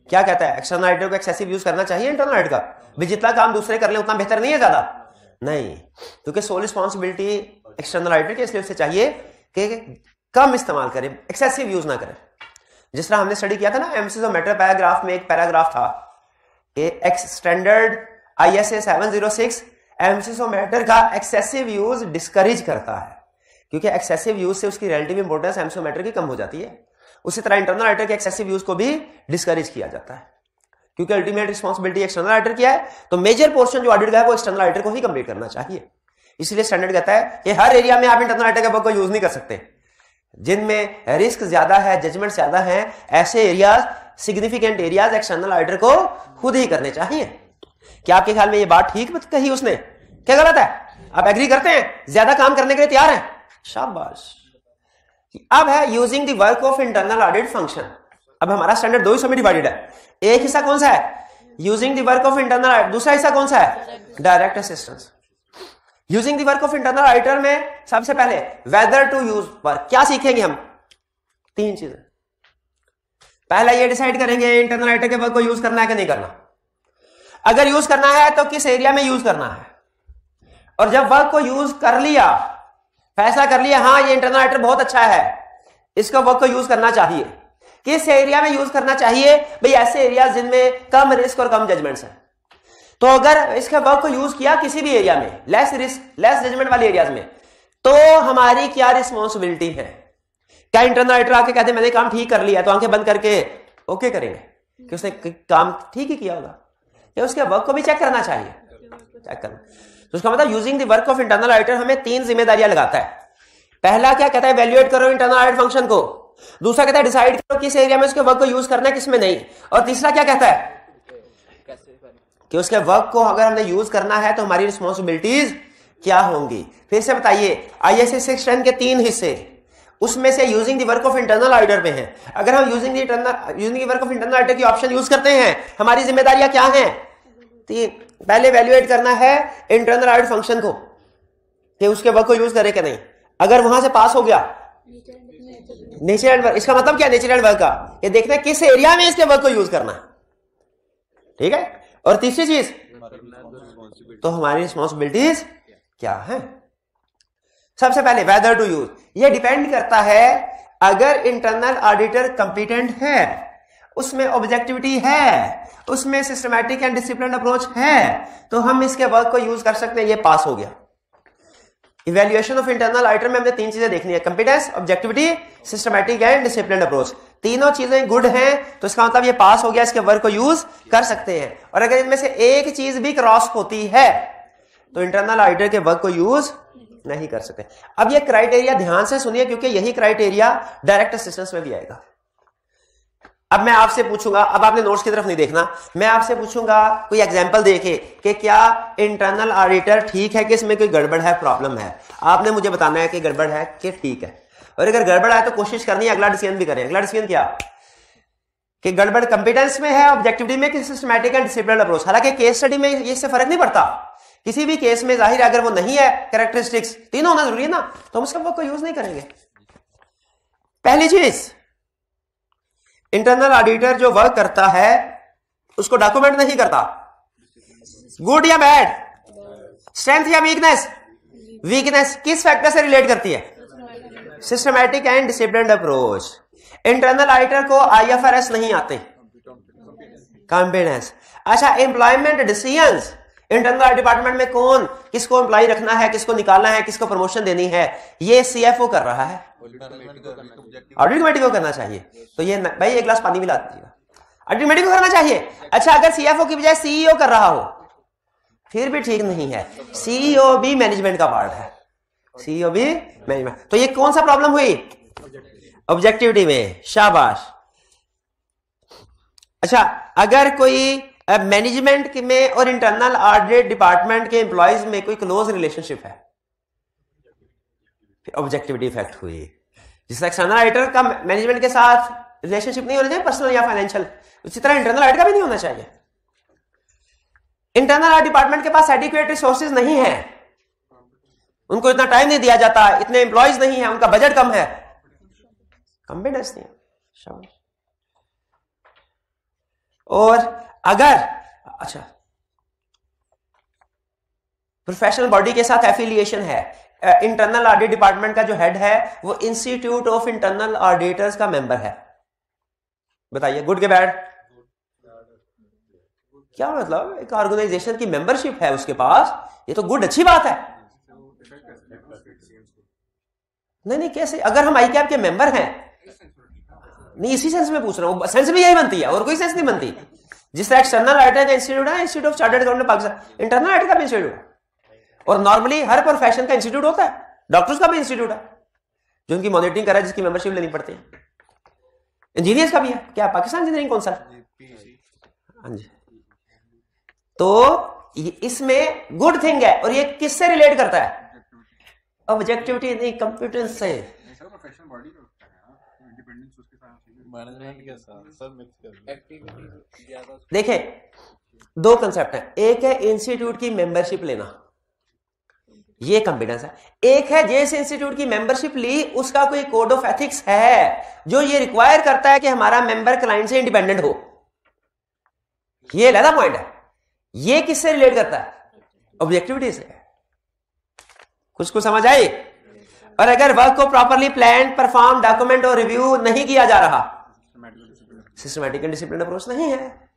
क्या कहता है, एक्सटर्नल ऑडिटर को एक्सेसिव यूज करना चाहिए इंटरनल ऑडिटर का भी, जितना काम दूसरे कर ले उतना बेहतर नहीं है, ज्यादा नहीं, क्योंकि सोल रिस्पॉन्सिबिलिटी एक्सटर्नल ऑडिटर के, इसलिए उसे चाहिए कि कम इस्तेमाल करें, एक्सेसिव यूज ना करें। जिस तरह हमने स्टडी किया था ना एमसीज ऑफ मैटर पैराग्राफ में, एक पैराग्राफ था कि standard ISA 706 MCs of matter का एक्सेसिव यूज डिस्करेज करता है, क्योंकि एक्सेसिव यूज से उसकी relative importance MCs of matter की कम हो जाती है। उसी तरह इंटरनल ऑडिटर के एक्सेसिव यूज को भी डिस्करेज किया जाता है, क्योंकि अल्टीमेट रिस्पॉन्सिबिलिटी एक्सटर्नल ऑडिटर की है, तो मेजर पोर्शन जो ऑडिट का है वो एक्सटर्नल ऑडिटर को ही कंप्लीट करना चाहिए। इसलिए स्टैंडर्ड कहता है कि हर एरिया में आप इंटरनल ऑडिटर के वर्क को यूज नहीं कर सकते। जिनमें रिस्क ज्यादा है, जजमेंट ज्यादा है, ऐसे areas, significant areas external auditor को खुद ही करने चाहिए। क्या आपके ख्याल में ये बात ठीक कही उसने, क्या गलत है? आप एग्री करते हैं, ज्यादा काम करने के लिए तैयार हैं? शाबाश। अब है using the work of internal audit function. अब हमारा स्टैंडर्ड 2 हिस्सों में डिवाइडेड है। एक हिस्सा कौन सा है, using the work of internal audit, दूसरा हिस्सा कौन सा है, direct assistance. Using the work of internal auditor में सबसे पहले वेदर टू यूज वर्क, क्या सीखेंगे हम? 3 चीजें। पहला ये डिसाइड करेंगे इंटरनल ऑडिटर के वर्क को यूज करना है कि नहीं करना, अगर यूज करना है तो किस एरिया में यूज करना है, और जब वर्क को यूज कर लिया, फैसला कर लिया हाँ ये इंटरनल ऑडिटर बहुत अच्छा है, इसका वर्क को यूज करना चाहिए, किस एरिया में यूज करना चाहिए? भाई ऐसे एरिया जिनमें कम रिस्क और कम जजमेंट्स है। तो अगर इसके वर्क को यूज किया किसी भी एरिया में, लेस रिस्क लेस जजमेंट वाले एरियाज में, तो हमारी क्या रिस्पॉन्सिबिलिटी है? क्या इंटरनल ऑडिटर आके कहते मैंने काम ठीक कर लिया तो आंखें बंद करके ओके करेंगे कि उसने काम ठीक ही किया होगा, या उसके वर्क को भी चेक करना चाहिए? चेक करना। तो उसका मतलब using the work of internal auditor हमें 3 जिम्मेदारियां लगाता है। पहला क्या कहता है, इवैल्यूएट करो इंटरनल ऑडिट फंक्शन को। दूसरा कहता है डिसाइड करो किस एरिया में उसके वर्क को यूज करना है, किसमें नहीं। और तीसरा क्या कहता है कि उसके वर्क को अगर हमने यूज करना है तो हमारी रिस्पॉन्सिबिलिटीज क्या होंगी। फिर से बताइए, ISA 610 के 3 हिस्से, उसमें से using the work of internal auditor में है। अगर हम using the work of internal auditor की ऑप्शन यूज करते हैं, हमारी जिम्मेदारियां क्या हैं? 3। पहले इवैल्यूएट करना है इंटरनल ऑडिट फंक्शन को कि उसके वर्क को यूज करे कि नहीं। अगर वहां से पास हो गया, नेचर एंड वर्क, इसका मतलब क्या नेचर एंड वर्क का? ये देखना है किस एरिया में इसके वर्क को यूज करना है, ठीक है। और तीसरी चीज, तो हमारी रिस्पॉन्सिबिलिटीज क्या है? सबसे पहले वेदर टू यूज, ये डिपेंड करता है अगर इंटरनल ऑडिटर कंपिटेंट है, उसमें ऑब्जेक्टिविटी है, उसमें सिस्टमैटिक एंड डिसिप्लिन अप्रोच है, तो हम इसके वर्क को यूज कर सकते हैं। ये पास हो गया। इवैल्यूएशन ऑफ इंटरनल ऑडिटर में हमने 3 चीजें देखनी है, competence, objectivity, systematic and discipline approach. तीनों चीजें गुड हैं तो इसका मतलब ये पास हो गया, इसके वर्क को यूज कर सकते हैं। और अगर इनमें से एक चीज भी क्रॉस होती है तो इंटरनल ऑडिटर के वर्क को यूज नहीं कर सकते। अब ये क्राइटेरिया ध्यान से सुनिए, क्योंकि यही क्राइटेरिया डायरेक्ट असिस्टेंस में भी आएगा। अब मैं आपसे पूछूंगा, अब आपने नोट्स की तरफ नहीं देखना, मैं आपसे पूछूंगा कोई एग्जांपल देके कि क्या इंटरनल ऑडिटर ठीक है कि इसमें कोई गड़बड़ है, प्रॉब्लम है। आपने मुझे बताना है कि गड़बड़ है कि ठीक है, और अगर गड़बड़ है तो कोशिश करनी है अगला डिसीजन भी करें। अगला डिसीजन क्या कि गड़बड़ कंपिटेंस में है, ऑब्जेक्टिविटी में, कि सिस्टमैटिक एंड डिसिप्लिन अप्रोच। हालांकि केस स्टडी में इससे फर्क नहीं पड़ता किसी भी केस में जाहिर है अगर वो नहीं है कैरेक्टरिस्टिक्स, तीनों होना जरूरी है ना, तो हम उसका वर्क को यूज नहीं करेंगे। पहली चीज, इंटरनल ऑडिटर जो वर्क करता है उसको डॉक्यूमेंट नहीं करता। गुड या बैड, स्ट्रेंथ या वीकनेस, वीकनेस किस फैक्टर से रिलेट करती है? Systematic and disciplined approach. Internal auditor को IFRS नहीं आते, कॉम्पिटेंस। अच्छा, एम्प्लॉयमेंट डिसीजंस, इंटरनल डिपार्टमेंट में कौन किसको एम्प्लॉय रखना है, किसको निकालना है, किसको प्रमोशन देनी है, ये CFO कर रहा है, ऑडिट कमेटी को करना चाहिए। तो ये भाई एक गिलास पानी भी ला दीजिएगा, ऑडिट कमेटी को करना चाहिए। अच्छा, अगर CFO की बजाय CEO कर रहा हो फिर भी ठीक नहीं है, CEO भी मैनेजमेंट का पार्ट है, CEO भी मैनेजमेंट। तो ये कौन सा प्रॉब्लम हुई? ऑब्जेक्टिविटी में, शाबाश। अच्छा, अगर कोई मैनेजमेंट में और इंटरनल ऑडिट डिपार्टमेंट के एम्प्लॉयज में कोई क्लोज रिलेशनशिप है, फिर ऑब्जेक्टिविटी इफेक्ट हुई। जिस एक्सटर्नल ऑडिटर का मैनेजमेंट के साथ रिलेशनशिप नहीं होना चाहिए, पर्सनल या फाइनेंशियल, उसी तरह इंटरनल ऑडिट का भी नहीं होना चाहिए। इंटरनल ऑडिट डिपार्टमेंट के पास एडिक्वेट रिसोर्सेज नहीं है, उनको इतना टाइम नहीं दिया जाता, इतने एम्प्लॉयज नहीं है, उनका बजट कम है, कॉम्पिटेंस नहीं है। और अगर अच्छा प्रोफेशनल बॉडी के साथ एफिलिएशन है, इंटरनल ऑडिट डिपार्टमेंट का जो हेड है वो इंस्टीट्यूट ऑफ इंटरनल ऑडिटर्स का मेंबर है, बताइए गुड के बैड? क्या मतलब? एक ऑर्गेनाइजेशन की मेंबरशिप है उसके पास, ये तो गुड, अच्छी बात है। नहीं कैसे? अगर हम ICAP के मेंबर हैं, नहीं इसी सेंस में पूछ रहा हूं, सेंस भी यही बनती है और कोई सेंस नहीं बनती। जिस तरह एक्सटर्नल ऑडिटर का इंस्टीट्यूट है, institute of chartered accountant Pakistan, internal auditor का भी इंस्टीट्यूट है, और नॉर्मली हर प्रोफेशन का इंस्टीट्यूट होता है, डॉक्टर्स का भी इंस्टीट्यूट है जो उनकी मॉनिटरिंग कर रहा है, जिसकी मेंबरशिप लेनी पड़ती है। इंजीनियर्स का भी है, क्या पाकिस्तान इंजीनियरिंग काउंसिल? हाँ जी। तो इसमें गुड थिंग है, और ये किससे रिलेट करता है? ऑब्जेक्टिविटी नहीं, कंप्यूटेंस से। देखें, दो कंसेप्ट है, एक है इंस्टीट्यूट की मेंबरशिप लेना, ये कंप्यूटेंस है। एक है जिस इंस्टीट्यूट की मेंबरशिप ली उसका कोई कोड ऑफ एथिक्स है जो ये रिक्वायर करता है कि हमारा मेंबर क्लाइंट से इंडिपेंडेंट हो, ये अलग पॉइंट है। ये किससे रिलेट करता है? ऑब्जेक्टिविटी से। कुछ समझ आई? और अगर वर्क को प्रॉपरली प्लान, परफॉर्म, डॉक्यूमेंट और रिव्यू नहीं किया जा रहा, सिस्टमैटिक एंड डिसिप्लिन्ड अप्रोच नहीं है।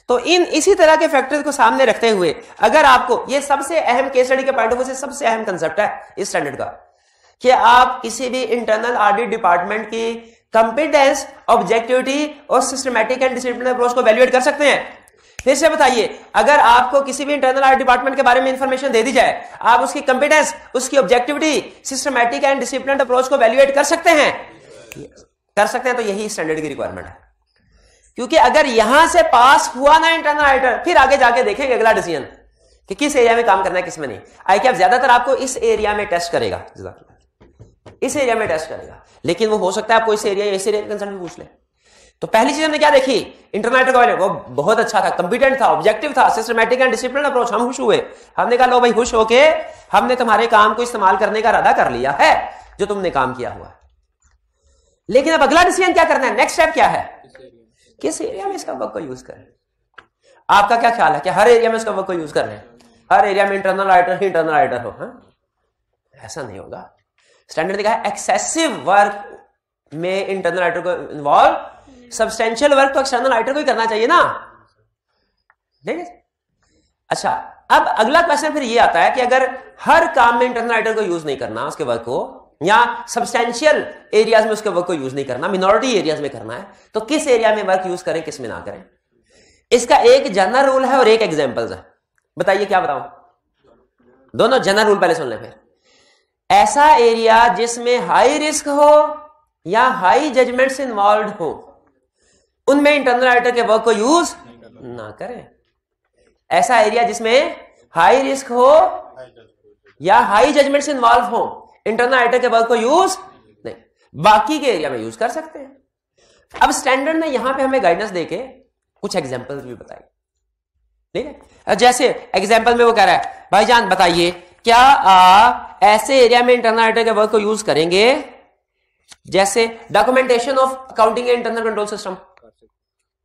तो इसी तरह के फैक्टर्स को सामने रखते हुए अगर आपको, ये सबसे अहम केस स्टडी के पॉइंट ऑफ व्यू से सबसे अहम कंसेप्ट है इस स्टैंडर्ड का, कि आप किसी भी इंटरनल ऑडिट डिपार्टमेंट की कंपिटेंस, ऑब्जेक्टिविटी और सिस्टमैटिक एंड डिसिप्लिन्ड अप्रोच को वैल्यूएट कर सकते हैं। फिर से बताइए, अगर आपको किसी भी इंटरनल ऑडिट डिपार्टमेंट के बारे में इंफॉर्मेशन दे दी जाए, आप उसकी कंपिटेंस, उसकी objectivity, systematic and disciplined approach को वैल्यूएट कर सकते हैं? कर सकते हैं। तो यही स्टैंडर्ड की रिक्वायरमेंट है, क्योंकि अगर यहां से पास हुआ ना इंटरनल ऑडिटर, फिर आगे जाके देखेंगे अगला डिसीजन कि किस एरिया में काम करना है, किस में नहीं। ICAP ज्यादातर आपको इस एरिया में टेस्ट करेगा, इस एरिया में टेस्ट करेगा, लेकिन वो हो सकता है आपको इस एरिया का कंसर्न पूछ ले। तो पहली चीज हमने क्या देखी? इंटरनल ऑडिटर का वो बहुत अच्छा था, कंपिटेंट था, ऑब्जेक्टिव था, सिस्टमैटिक एंड डिसिप्लिन्ड अप्रोच। हम खुश हुए, हमने कहा लो भाई, खुश होके हमने तुम्हारे काम को इस्तेमाल करने का इरादा कर लिया है जो तुमने काम किया हुआ है। लेकिन अब अगला डिसीजन क्या करना है? नेक्स्ट स्टेप क्या है? किस एरिया में इसका वर्क को यूज करें? आपका क्या ख्याल है कि हर एरिया में इसका वर्क को यूज कर रहे हैं, हर एरिया में इंटरनल ऑडिटर ही इंटरनल ऑडिटर हो? ऐसा नहीं होगा। स्टैंडर्ड देखा है, एक्सेसिव वर्क में इंटरनल ऑडिटर को इन्वॉल्व, सब्सटेंशियल वर्क तो एक्सटर्नल ऑडिटर को ही करना चाहिए ना, ठीक है? अच्छा, अब अगला क्वेश्चन फिर ये आता है कि अगर हर काम में इंटरनल ऑडिटर को यूज नहीं करना उसके वर्क को, या सब्सटेंशियल एरियाज में उसके वर्क को यूज नहीं करना, मिनॉरिटी एरियाज में करना है, तो किस एरिया में वर्क यूज करें, किस में ना करें? इसका एक जनरल रूल है और एक एग्जांपल्स है। बताइए क्या बताऊं? दोनों जनरल रूल पहले सुन ले। फिर ऐसा एरिया जिसमें हाई रिस्क हो या हाई जजमेंट्स इन्वॉल्व हो, उनमें इंटरनल ऑडिटर के वर्क को यूज ना करें। ऐसा एरिया जिसमें हाई रिस्क हो या हाई जजमेंट्स इन्वॉल्व हो, इंटरनल ऑडिटर के वर्क को यूज नहीं, बाकी के एरिया में यूज कर सकते हैं। अब स्टैंडर्ड ने यहां पे हमें गाइडेंस देके कुछ एग्जांपल्स भी बताए। ठीक है। जैसे एग्जाम्पल में वो कह रहा है भाईजान बताइए क्या आप ऐसे एरिया में इंटरनल ऑडिटर के वर्क को यूज करेंगे जैसे documentation of accounting and internal control system?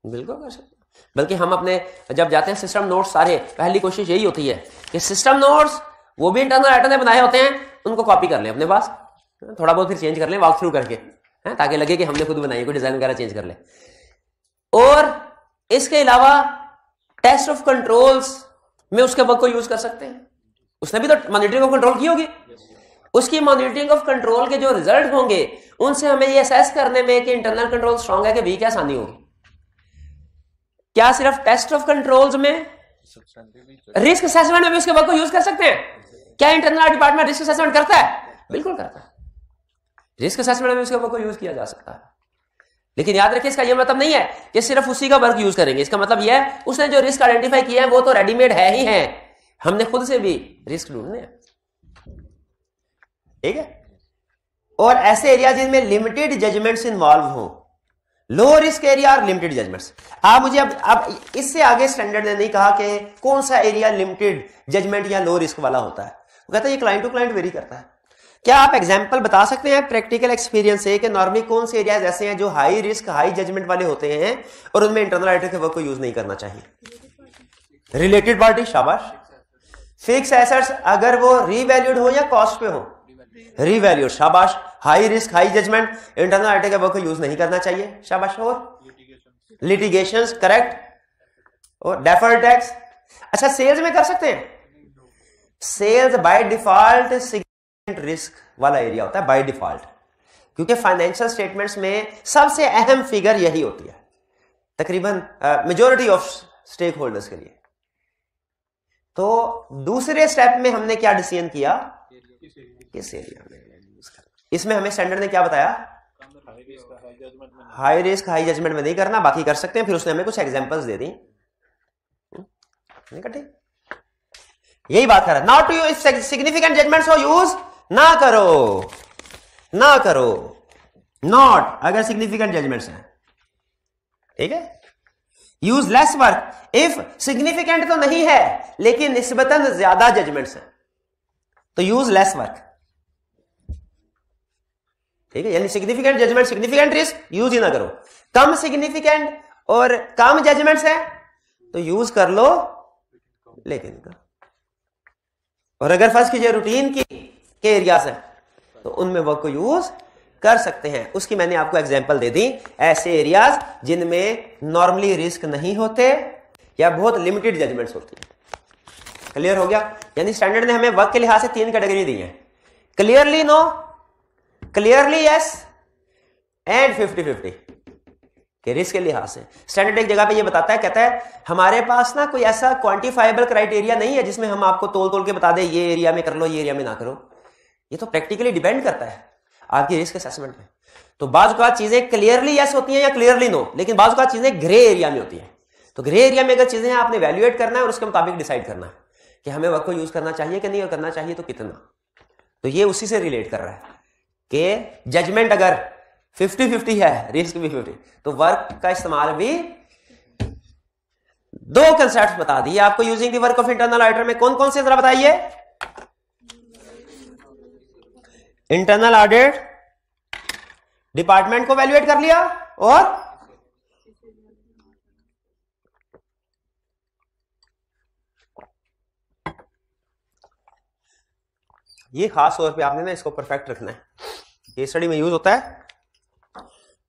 बिल्कुल कर सकते हैं। बल्कि हम अपने जब जाते हैं सिस्टम नोट्स सारे, पहली कोशिश यही होती है कि सिस्टम नोट्स वो भी इंटरनल ऑडिटर ने बनाए होते हैं, उनको कॉपी कर लें अपने पास, थोड़ा बहुत फिर चेंज कर लें वॉक थ्रू करके, ताकि लगे कि हमने खुद बनाई, कोई डिजाइन वगैरह चेंज कर ले। और इसके अलावा टेस्ट ऑफ कंट्रोल्स में उसके वर्क को यूज कर सकते हैं। उसने भी तो मॉनिटरिंग ऑफ कंट्रोल की होगी, उसकी मॉनिटरिंग ऑफ कंट्रोल के जो रिजल्ट होंगे उनसे हमें ये असेस करने में कि इंटरनल कंट्रोल स्ट्रांग है कि वीक है आसानी होगी। क्या सिर्फ टेस्ट ऑफ कंट्रोल्स में, रिस्क असेसमेंट में भी उसके वर्क को यूज कर सकते हैं? क्या इंटरनल डिपार्टमेंट रिस्क असेसमेंट करता है? बिल्कुल करता है। रिस्क असेसमेंट में उसके वर्क को यूज किया जा सकता है। लेकिन याद रखिए इसका यह मतलब नहीं है कि सिर्फ उसी का वर्क यूज करेंगे। इसका मतलब यह है उसने जो रिस्क आइडेंटिफाई किया है वो तो रेडीमेड है ही है, हमने खुद से भी रिस्क ढूंढने हैं। ठीक है। और ऐसे एरिया जिनमें लिमिटेड जजमेंट्स इन्वॉल्व हो, लो रिस्क एरिया और लिमिटेड जजमेंट्स। आप मुझे अब इससे आगे स्टैंडर्ड ने नहीं कहा कि कौन सा एरिया लिमिटेड जजमेंट या लो रिस्क वाला होता है, वो कहता है ये क्लाइंट टू क्लाइंट वेरी करता है। क्या आप एग्जांपल बता सकते हैं प्रैक्टिकल एक्सपीरियंस से कि नॉर्मली कौन से एरियाज ऐसे हैं जो हाई रिस्क हाई जजमेंट वाले होते हैं और उनमें इंटरनल ऑडिटर के वर्क को यूज नहीं करना चाहिए? रिलेटेड पार्टी, शाबाश। फिक्स एसेट्स अगर वो रीवैल्यूड हो या कॉस्ट पे हो, रीवैल्यूड, शाबाश। High risk high judgement, internal auditor के वर्क को यूज नहीं करना चाहिए, शाबाश। और लिटिगेशंस, करेक्ट। और डेफर्ड टैक्स, अच्छा सेल्स में कर सकते हैं। सेल्स बाय डिफॉल्ट रिस्क वाला एरिया होता है बाय डिफॉल्ट, क्योंकि फाइनेंशियल स्टेटमेंट्स में सबसे अहम फिगर यही होती है तकरीबन मेजॉरिटी ऑफ स्टेक होल्डर्स के लिए। तो दूसरे स्टेप में हमने क्या डिसीजन किया, किस एरिया में यूज करना। इसमें हमें स्टैंडर्ड ने क्या बताया, हाई रिस्क हाई जजमेंट में नहीं करना, बाकी कर सकते हैं। फिर उसने हमें कुछ एग्जांपल्स दे दी, यही बात कर रहा है। Not to use significant judgements हो यूज ना करो, ना करो, नॉट अगर सिग्निफिकेंट जजमेंट्स हैं, ठीक है। Use lace work if significant तो नहीं है लेकिन निस्बतन ज्यादा जजमेंट्स हैं तो यूज लेस वर्क, ठीक है। यानी significant judgement significant risk use ही ना करो, कम सिग्निफिकेंट और कम जजमेंट्स हैं तो यूज कर लो लेकिन का। और अगर फर्स्ट कीजिए रूटीन की के एरियाज हैं तो उनमें वर्क को यूज कर सकते हैं। उसकी मैंने आपको एग्जांपल दे दी, ऐसे एरियाज जिनमें नॉर्मली रिस्क नहीं होते या बहुत लिमिटेड जजमेंट्स होती है। क्लियर हो गया। यानी स्टैंडर्ड ने हमें वर्क के लिहाज से 3 कैटेगरी दी है, clearly no, clearly yes and 50-50 के रिस्क के लिहाज से। स्टैंडर्ड एक जगह पे ये बताता है, कहता है हमारे पास ना कोई ऐसा क्वांटिफाइबल क्राइटेरिया नहीं है जिसमें हम आपको तोल तोल के बता दें ये एरिया में कर लो ये एरिया में ना करो। ये तो प्रैक्टिकली डिपेंड करता है आपकी रिस्क असेसमेंट में। तो बाज़ का चीजें क्लियरली यस होती हैं या क्लियरली नो, लेकिन बाज़ का चीजें ग्रे एरिया में होती है। तो ग्रे एरिया में अगर चीजें आपने वैल्यूएट करना है और उसके मुताबिक डिसाइड करना है कि हमें वर्क को यूज करना चाहिए कि नहीं, और करना चाहिए तो कितना। तो ये उसी से रिलेट कर रहा है कि जजमेंट अगर 50-50 है, रिस्क भी 50, तो वर्क का इस्तेमाल भी 2 कंसेप्ट बता दिए आपको using the work of internal auditor में। कौन कौन से जरा बताइए। इंटरनल ऑडिट डिपार्टमेंट को वैल्यूएट कर लिया और ये खास तौर पे आपने ना इसको परफेक्ट रखना है, ये स्टडी में यूज होता है।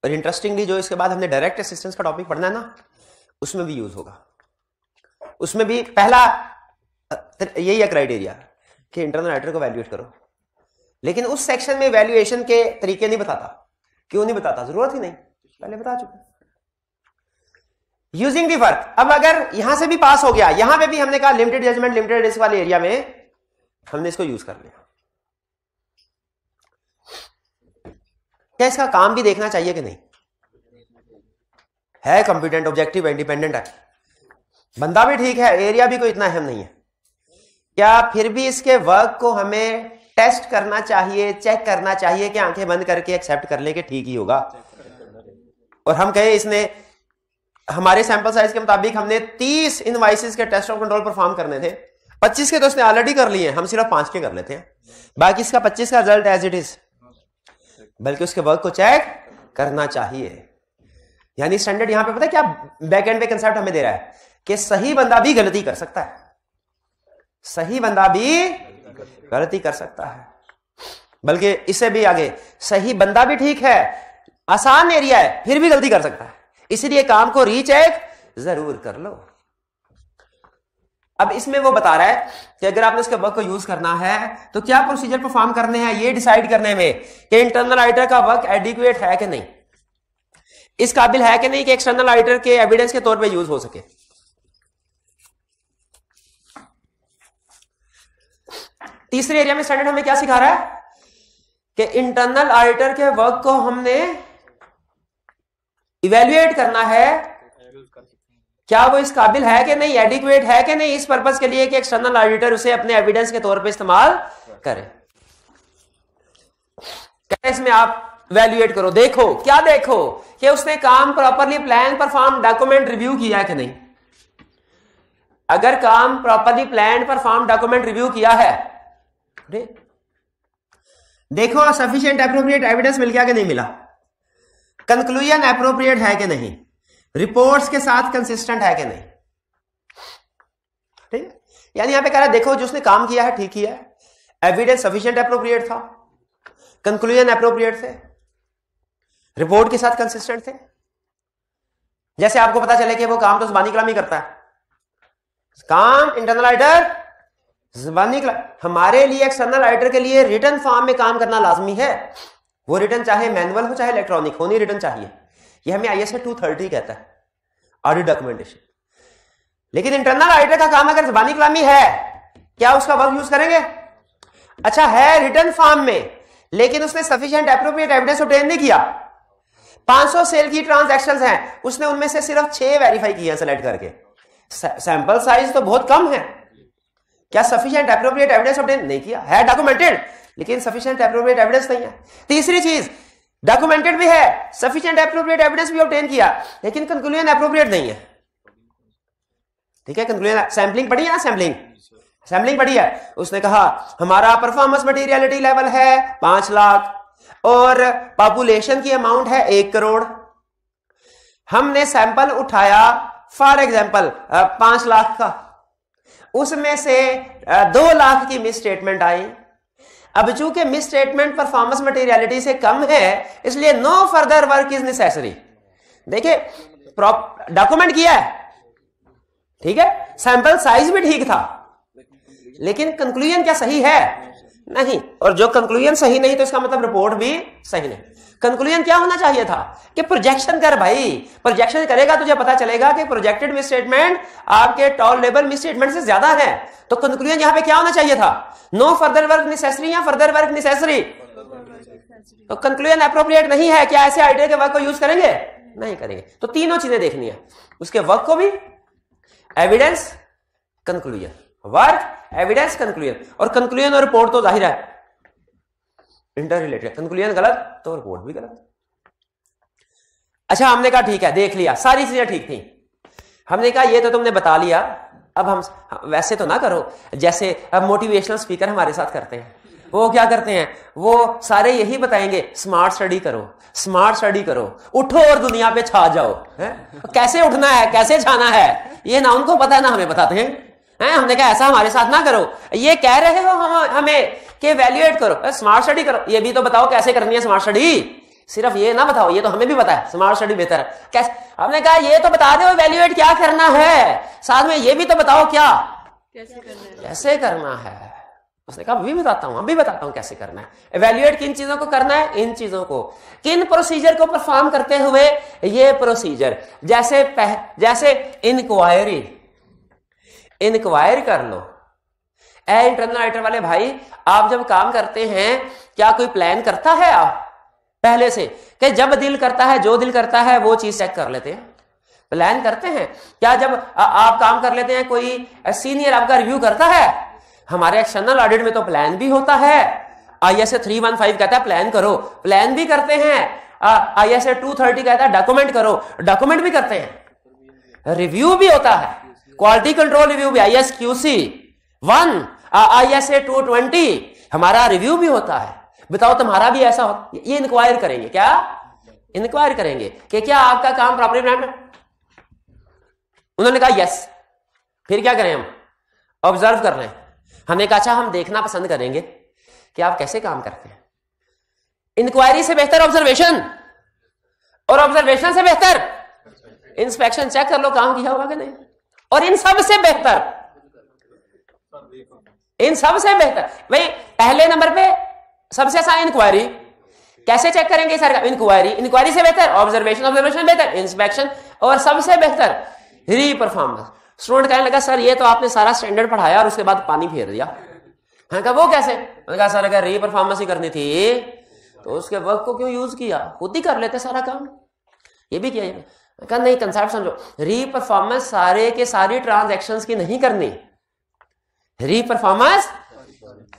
और इंटरेस्टिंगली जो इसके बाद हमने डायरेक्ट असिस्टेंस का टॉपिक पढ़ना है ना, उसमें भी यूज होगा। उसमें भी पहला यही है क्राइटेरिया कि इंटरनल ऑडिटर को वैल्यूएट करो, लेकिन उस सेक्शन में वैल्यूएशन के तरीके नहीं बताता। क्यों नहीं बताता, जरूरत ही नहीं, पहले बता चुका। यूजिंग दी वर्क, अब अगर यहां से भी पास हो गया, यहां पे भी हमने कहा लिमिटेड जजमेंट लिमिटेड रिस्क वाले एरिया में हमने इसको यूज कर लिया। क्या इसका काम भी देखना चाहिए कि नहीं है, कॉम्पिटेंट ऑब्जेक्टिव इंडिपेंडेंट है, बंदा भी ठीक है, एरिया भी कोई इतना अहम नहीं है, क्या फिर भी इसके वर्क को हमें टेस्ट करना चाहिए, चेक करना चाहिए कि आंखें बंद करके एक्सेप्ट कर ले कि ठीक ही होगा। और हम कहे इसने हमारे सैंपल साइज के मुताबिक हमने 30 इनवाइसेस के टेस्ट ऑफ कंट्रोल परफॉर्म करने थे, 25 के तो उसने ऑलरेडी कर लिए, हम सिर्फ 5 के कर लेते हैं, बाकी इसका 25 का रिजल्ट एज इट इज, बल्कि उसके वर्क को चेक करना चाहिए। यानी स्टैंडर्ड यहां पे पता है क्या बैक एंड पे कंसेप्ट हमें दे रहा है कि सही बंदा भी गलती कर सकता है, सही बंदा भी गलती कर सकता है, बल्कि इससे भी आगे सही बंदा भी ठीक है, आसान एरिया है, फिर भी गलती कर सकता है, इसलिए काम को रीचेक जरूर कर लो। अब इसमें वो बता रहा है कि अगर आपने उसके वर्क को यूज करना है तो क्या प्रोसीजर परफॉर्म करने हैं, ये डिसाइड करने में कि इंटरनल ऑडिटर का वर्क एडिक्वेट है कि नहीं, इस काबिल है कि नहीं कि एक्सटर्नल ऑडिटर के एविडेंस के तौर पे यूज हो सके। तीसरे एरिया में स्टैंडर्ड हमें क्या सिखा रहा है कि इंटरनल ऑडिटर के वर्क को हमने इवेल्युएट करना है, क्या वो इस काबिल है कि नहीं, एडिक्वेट है कि नहीं, इस पर्पस के लिए कि एक्सटर्नल ऑडिटर उसे अपने एविडेंस के तौर पे इस्तेमाल करे। इसमें आप इवेल्युएट करो, देखो क्या, देखो कि उसने काम properly plan perform document review किया है कि नहीं। अगर काम properly plan perform document review किया है, देखो सफिशिएंट एप्रोप्रिएट एविडेंस मिल गया कि नहीं मिला, कंक्लूजन एप्रोप्रिएट है कि नहीं, रिपोर्ट्स के साथ कंसिस्टेंट है कि नहीं। ठीक है, यानी यहां पे कह रहा है देखो जो उसने काम किया है ठीक किया है, एविडेंस सफिशिएंट एप्रोप्रिएट था, कंक्लूजन एप्रोप्रिएट थे, रिपोर्ट के साथ कंसिस्टेंट थे। जैसे आपको पता चले कि वो काम तो जुबानी कलामी करता है, काम इंटरनल ऑडिटर जुबानी कलाम, हमारे लिए एक्सटर्नल ऑडिटर के लिए रिटन फॉर्म में काम करना लाजमी है, वो रिटन चाहे मैनुअल हो चाहे इलेक्ट्रॉनिक हो, नहीं रिटन चाहिए, ये हमें ISA 230 कहता है ऑडिट डॉक्यूमेंटेशन। लेकिन इंटरनल ऑडिटर का काम अगर जुबानी कलामी है, क्या उसका वर्क यूज करेंगे? अच्छा है रिटन फॉर्म में, लेकिन उसने सफिशिएंट एप्रोप्रिएट एविडेंस ऑब्टेन नहीं किया, 500 सेल की ट्रांजैक्शंस हैं, उसने उनमें से सिर्फ 6 वेरीफाई किए सेलेक्ट करके, सैंपल साइज तो बहुत कम है, क्या सफिशिएंट एप्रोप्रिएट एविडेंस ऑब्टेन नहीं किया? है डॉक्यूमेंटेड लेकिन सफिशिएंट एप्रोप्रिएट एविडेंस नहीं है। तीसरी चीज, डॉक्यूमेंटेड भी है, सफिशिएंट एप्रोप्रिएट एविडेंस भी ऑब्टेन किया, लेकिन कंक्लूजन एप्रोप्रिएट नहीं है। ठीक है, कंक्लूजन सैंपलिंग पढ़ी है ना, सैंपलिंग पढ़ी है, उसने कहा हमारा परफॉर्मेंस मटेरियलिटी लेवल है 5 लाख और पॉपुलेशन की अमाउंट है 1 करोड़, हमने सैंपल उठाया फॉर एग्जांपल 5 लाख का, उसमें से 2 लाख की मिस स्टेटमेंट आई। अब चूंकि मिस स्टेटमेंट परफॉर्मेंस मटेरियलिटी से कम है, इसलिए no further work is necessary. देखिए डॉक्यूमेंट किया है, ठीक है, सैंपल साइज भी ठीक था, लेकिन कंक्लूजन क्या सही है? नहीं। और जो कंक्लूजन सही नहीं तो इसका मतलब रिपोर्ट भी सही नहीं। कंक्लूजन क्या होना चाहिए था कि प्रोजेक्शन कर भाई, प्रोजेक्शन करेगा तुझे पता चलेगा कि प्रोजेक्टेड मिस स्टेटमेंट आपके टॉलरेबल मिस स्टेटमेंट से ज्यादा है, तो कंक्लूजन यहां पे क्या होना चाहिए था? नो फर्दर वर्क नेसेसरी या फर्दर वर्क नेसेसरी? तो कंक्लूजन एप्रोप्रिएट नहीं है, क्या ऐसे आइडिया के वर्क को यूज करेंगे? नहीं करेंगे। तो तीनों चीजें देखनी है, उसके वर्क को भी, evidence, conclusion, work evidence conclusion, और कंक्लूजन और रिपोर्ट तो जाहिर है इंटर रिलेटेड, कंक्लूजन गलत तो रिपोर्ट भी गलत। अच्छा हमने कहा ठीक है, देख लिया सारी चीजें ठीक थी, हमने कहा ये तो तुमने बता लिया, अब हम वैसे तो ना करो जैसे अब मोटिवेशनल स्पीकर हमारे साथ करते हैं, वो क्या करते हैं, वो सारे यही बताएंगे स्मार्ट स्टडी करो, स्मार्ट स्टडी करो, उठो और दुनिया पे छा जाओ। कैसे उठना है, कैसे छाना है, ये ना उनको पता है ना हमें बताते हैं। हमने कहा ऐसा हमारे साथ ना करो, ये कह रहे हो हमें कि इवैल्यूएट करो, स्मार्ट स्टडी करो, ये भी तो बताओ कैसे करनी है स्मार्ट स्टडी, सिर्फ ये ना बताओ, ये तो हमें भी पता है स्मार्ट स्टडी बेहतर है कैसे। हमने कहा ये तो बता दो इवैल्यूएट क्या करना है, साथ में ये भी तो बताओ क्या कैसे करना है। उसने कहा भी बताता हूं, हम भी बताता हूं कैसे करना है। इवैल्यूएट किन चीजों को करना है? इन चीजों को, किन प्रोसीजर को परफॉर्म करते हुए? ये प्रोसीजर, जैसे इंक्वायरी कर लो। इंटरनल ऑडिटर वाले भाई, आप जब काम करते हैं क्या कोई प्लान करता है आप पहले से कि जब दिल करता है, जो दिल करता है वो चीज चेक कर लेते हैं? प्लान करते हैं क्या? जब आप काम कर लेते हैं कोई सीनियर आपका रिव्यू करता है? हमारे एक्सटर्नल ऑडिट में तो प्लान भी होता है, ISA 315 कहता है प्लान करो, प्लान भी करते हैं। ISA 230 कहता है डॉक्यूमेंट करो, डॉक्यूमेंट भी करते हैं। रिव्यू भी होता है, क्वालिटी कंट्रोल रिव्यू भी, ISQC 1, ISA 220 हमारा रिव्यू भी होता है। बताओ तुम्हारा भी ऐसा हो? ये इंक्वायर करेंगे, क्या इंक्वायर करेंगे कि क्या आपका काम प्रॉपर्ली ब्रांड में? उन्होंने कहा यस। फिर क्या करें हम? ऑब्जर्व कर रहे हैं। हमने कहा अच्छा हम देखना पसंद करेंगे कि आप कैसे काम करते हैं। इंक्वायरी से बेहतर ऑब्जर्वेशन, और ऑब्जर्वेशन से बेहतर इंस्पेक्शन। चेक कर लो काम किया होगा कि नहीं। और इन सब से बेहतर भाई पहले नंबर पे सबसे आसान इंक्वायरी। कैसे चेक करेंगे सर? इंक्वायरी से बेहतर ऑब्जर्वेशन, ऑब्जर्वेशन बेहतर इंस्पेक्शन, और सबसे बेहतर री परफॉर्मेंस। स्टूडेंट कहने लगा सर ये तो आपने सारा स्टैंडर्ड पढ़ाया और उसके बाद पानी फेर दिया। हाँ कहा वो कैसे? मैंने कहा सर अगर री परफॉर्मेंस ही करनी थी तो उसके वर्क को क्यों यूज किया, खुद ही कर लेते सारा काम। ये भी किया जाए। कहा नहीं कंसेप्ट समझो, री परफॉर्मेंस सारे के सारी ट्रांजैक्शंस की नहीं करनी। री परफॉर्मेंस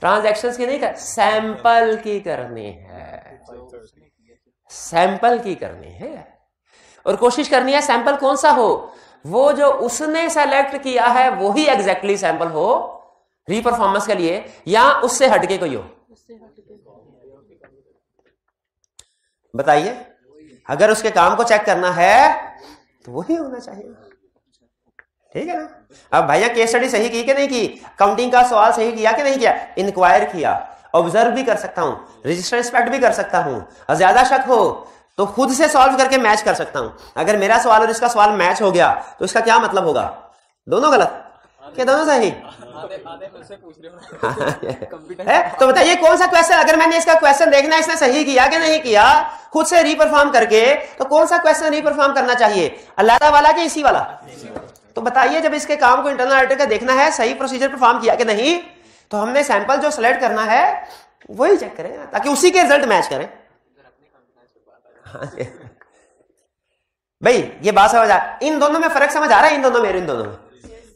ट्रांजैक्शंस की नहीं कर, सैंपल की करनी है, सैंपल की करनी है। और कोशिश करनी है सैंपल कौन सा हो, वो जो उसने सेलेक्ट किया है वो ही एग्जैक्टली सैंपल हो री परफॉर्मेंस के लिए, या उससे हटके कोई हो। बताइए, अगर उसके काम को चेक करना है तो वही होना चाहिए, ठीक है ना। अब भैया केस स्टडी सही की कि नहीं की, काउंटिंग का सवाल सही किया कि नहीं किया, इंक्वायर किया, ऑब्जर्व भी कर सकता हूं, रजिस्टर इंस्पेक्ट भी कर सकता हूं, और ज्यादा शक हो तो खुद से सॉल्व करके मैच कर सकता हूं। अगर मेरा सवाल और इसका सवाल मैच हो गया तो इसका क्या मतलब होगा? दोनों गलत क्या दोनों सही? है तो बताइए कौन सा क्वेश्चन, अगर मैंने इसका क्वेश्चन देखना इसने सही किया कि नहीं किया खुद से रीपरफॉर्म करके, तो कौन सा क्वेश्चन रीपरफॉर्म करना चाहिए, अलहदा वाला कि इसी वाला? तो बताइए जब इसके काम को इंटरनल ऑडिटर का देखना है सही प्रोसीजर परफॉर्म किया कि नहीं, तो हमने सैंपल जो सेलेक्ट करना है वही चेक करें ताकि उसी के रिजल्ट मैच करें। भाई ये बात समझ आ, इन दोनों में फर्क समझ आ रहा है? इन दोनों में, इन दोनों में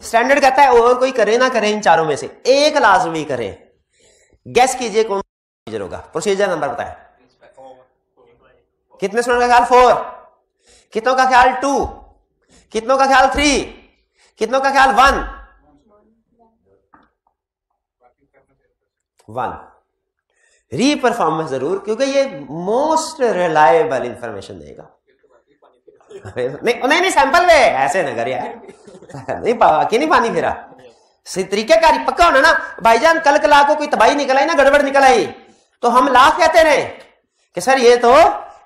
स्टैंडर्ड कहता है और कोई करे ना करे इन चारों में से एक लाजमी करे। गैस कीजिए कौन प्रोसीजर होगा? प्रोसीजर नंबर बताएं। कितने स्टूडेंट का ख्याल 4, कितनों का ख्याल 2, कितनों का ख्याल 3, कितनों का ख्याल 1? री परफॉर्मेंस जरूर, क्योंकि ये मोस्ट रिलायबल इंफॉर्मेशन देगा। नहीं सैंपल में ऐसे न कर यार, नहीं पानी फेरा तरीकेकार पक्का होना ना। भाईजान कल कला को कोई तबाही निकल आई ना, गड़बड़ निकल आई, तो हम लाख कहते रहे कि सर ये तो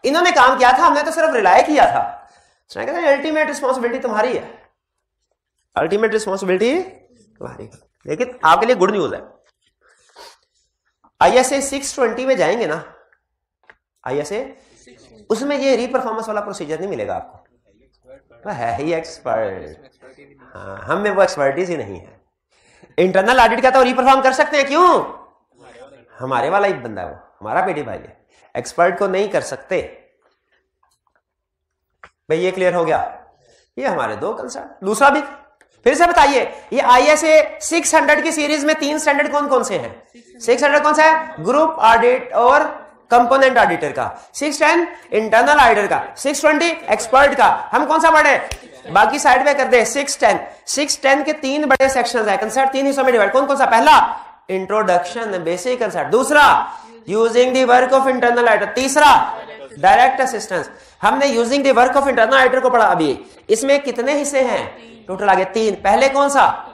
इन्होंने काम किया था, हमने तो सिर्फ रिलाय किया था। अल्टीमेट रिस्पॉन्सिबिलिटी तुम्हारी है, अल्टीमेट रिस्पॉन्सिबिलिटी तुम्हारी। लेकिन आपके लिए गुड न्यूज है, ISA 620 में जाएंगे ना, ISA उसमें ये री परफॉर्मेंस वाला प्रोसीजर नहीं मिलेगा आपको। है ही एक्सपर्ट, हाँ हम में वो एक्सपर्टीज ही नहीं है। इंटरनल ऑडिट का तो री परफॉर्म कर सकते हैं, क्यों? हमारे वाला ही बंदा है वो, हमारा पेटी भाई है, एक्सपर्ट को नहीं कर सकते। भाई ये क्लियर हो गया, ये हमारे दो कंसेप्ट। दूसरा भी फिर से बताइए, ये ISA 600 की सीरीज में 3 स्टैंडर्ड कौन कौन से हैं? 600 कौन सा है? ग्रुप ऑडिट और कंपोनेंट ऑडिटर का, 610 इंटरनल ऑडिटर का, 620 एक्सपर्ट का। हम कौन सा पढ़े? बाकी साइड में कर दे। 610 के 3 बड़े सेक्शंस है, कंसेप्ट 3 हिस्सों में डिवाइड। कौन कौन सा? पहला इंट्रोडक्शन बेसिक कंसेप्ट, दूसरा using the work of internal auditor, तीसरा डायरेक्ट असिस्टेंस। हमने using the work of internal auditor को पढ़ा अभी। इसमें कितने हिस्से हैं टोटल? आगे 3। पहले कौन सा?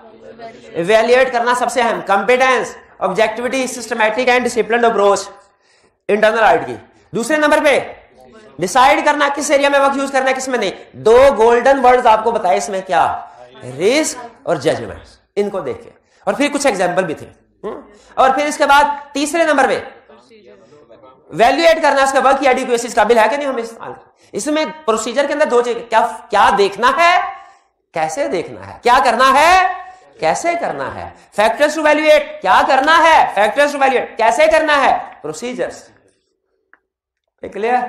इवैल्यूएट करना सबसे अहम, competence, objectivity, systematic and disciplined approach internal audit की। दूसरे नंबर पे डिसाइड करना किस एरिया में वर्क यूज करना है, किस में नहीं। 2 गोल्डन वर्ड्स आपको बताए इसमें, क्या? रिस्क और जजमेंट। इनको देखे और फिर कुछ एग्जांपल भी थे। और फिर इसके बाद तीसरे नंबर पे वैल्यूएट करना उसका वर्क की एडिक्वेसी काबिल है कि नहीं हम इस्तेमाल। इसमें प्रोसीजर के अंदर 2 चीज, क्या देखना है, कैसे देखना है, क्या करना है, कैसे करना है। फैक्टर्स टू वैल्यूएट, क्या करना है, फैक्टर्स टू वैल्यूएट, कैसे करना है, प्रोसीजर्स। क्लियर?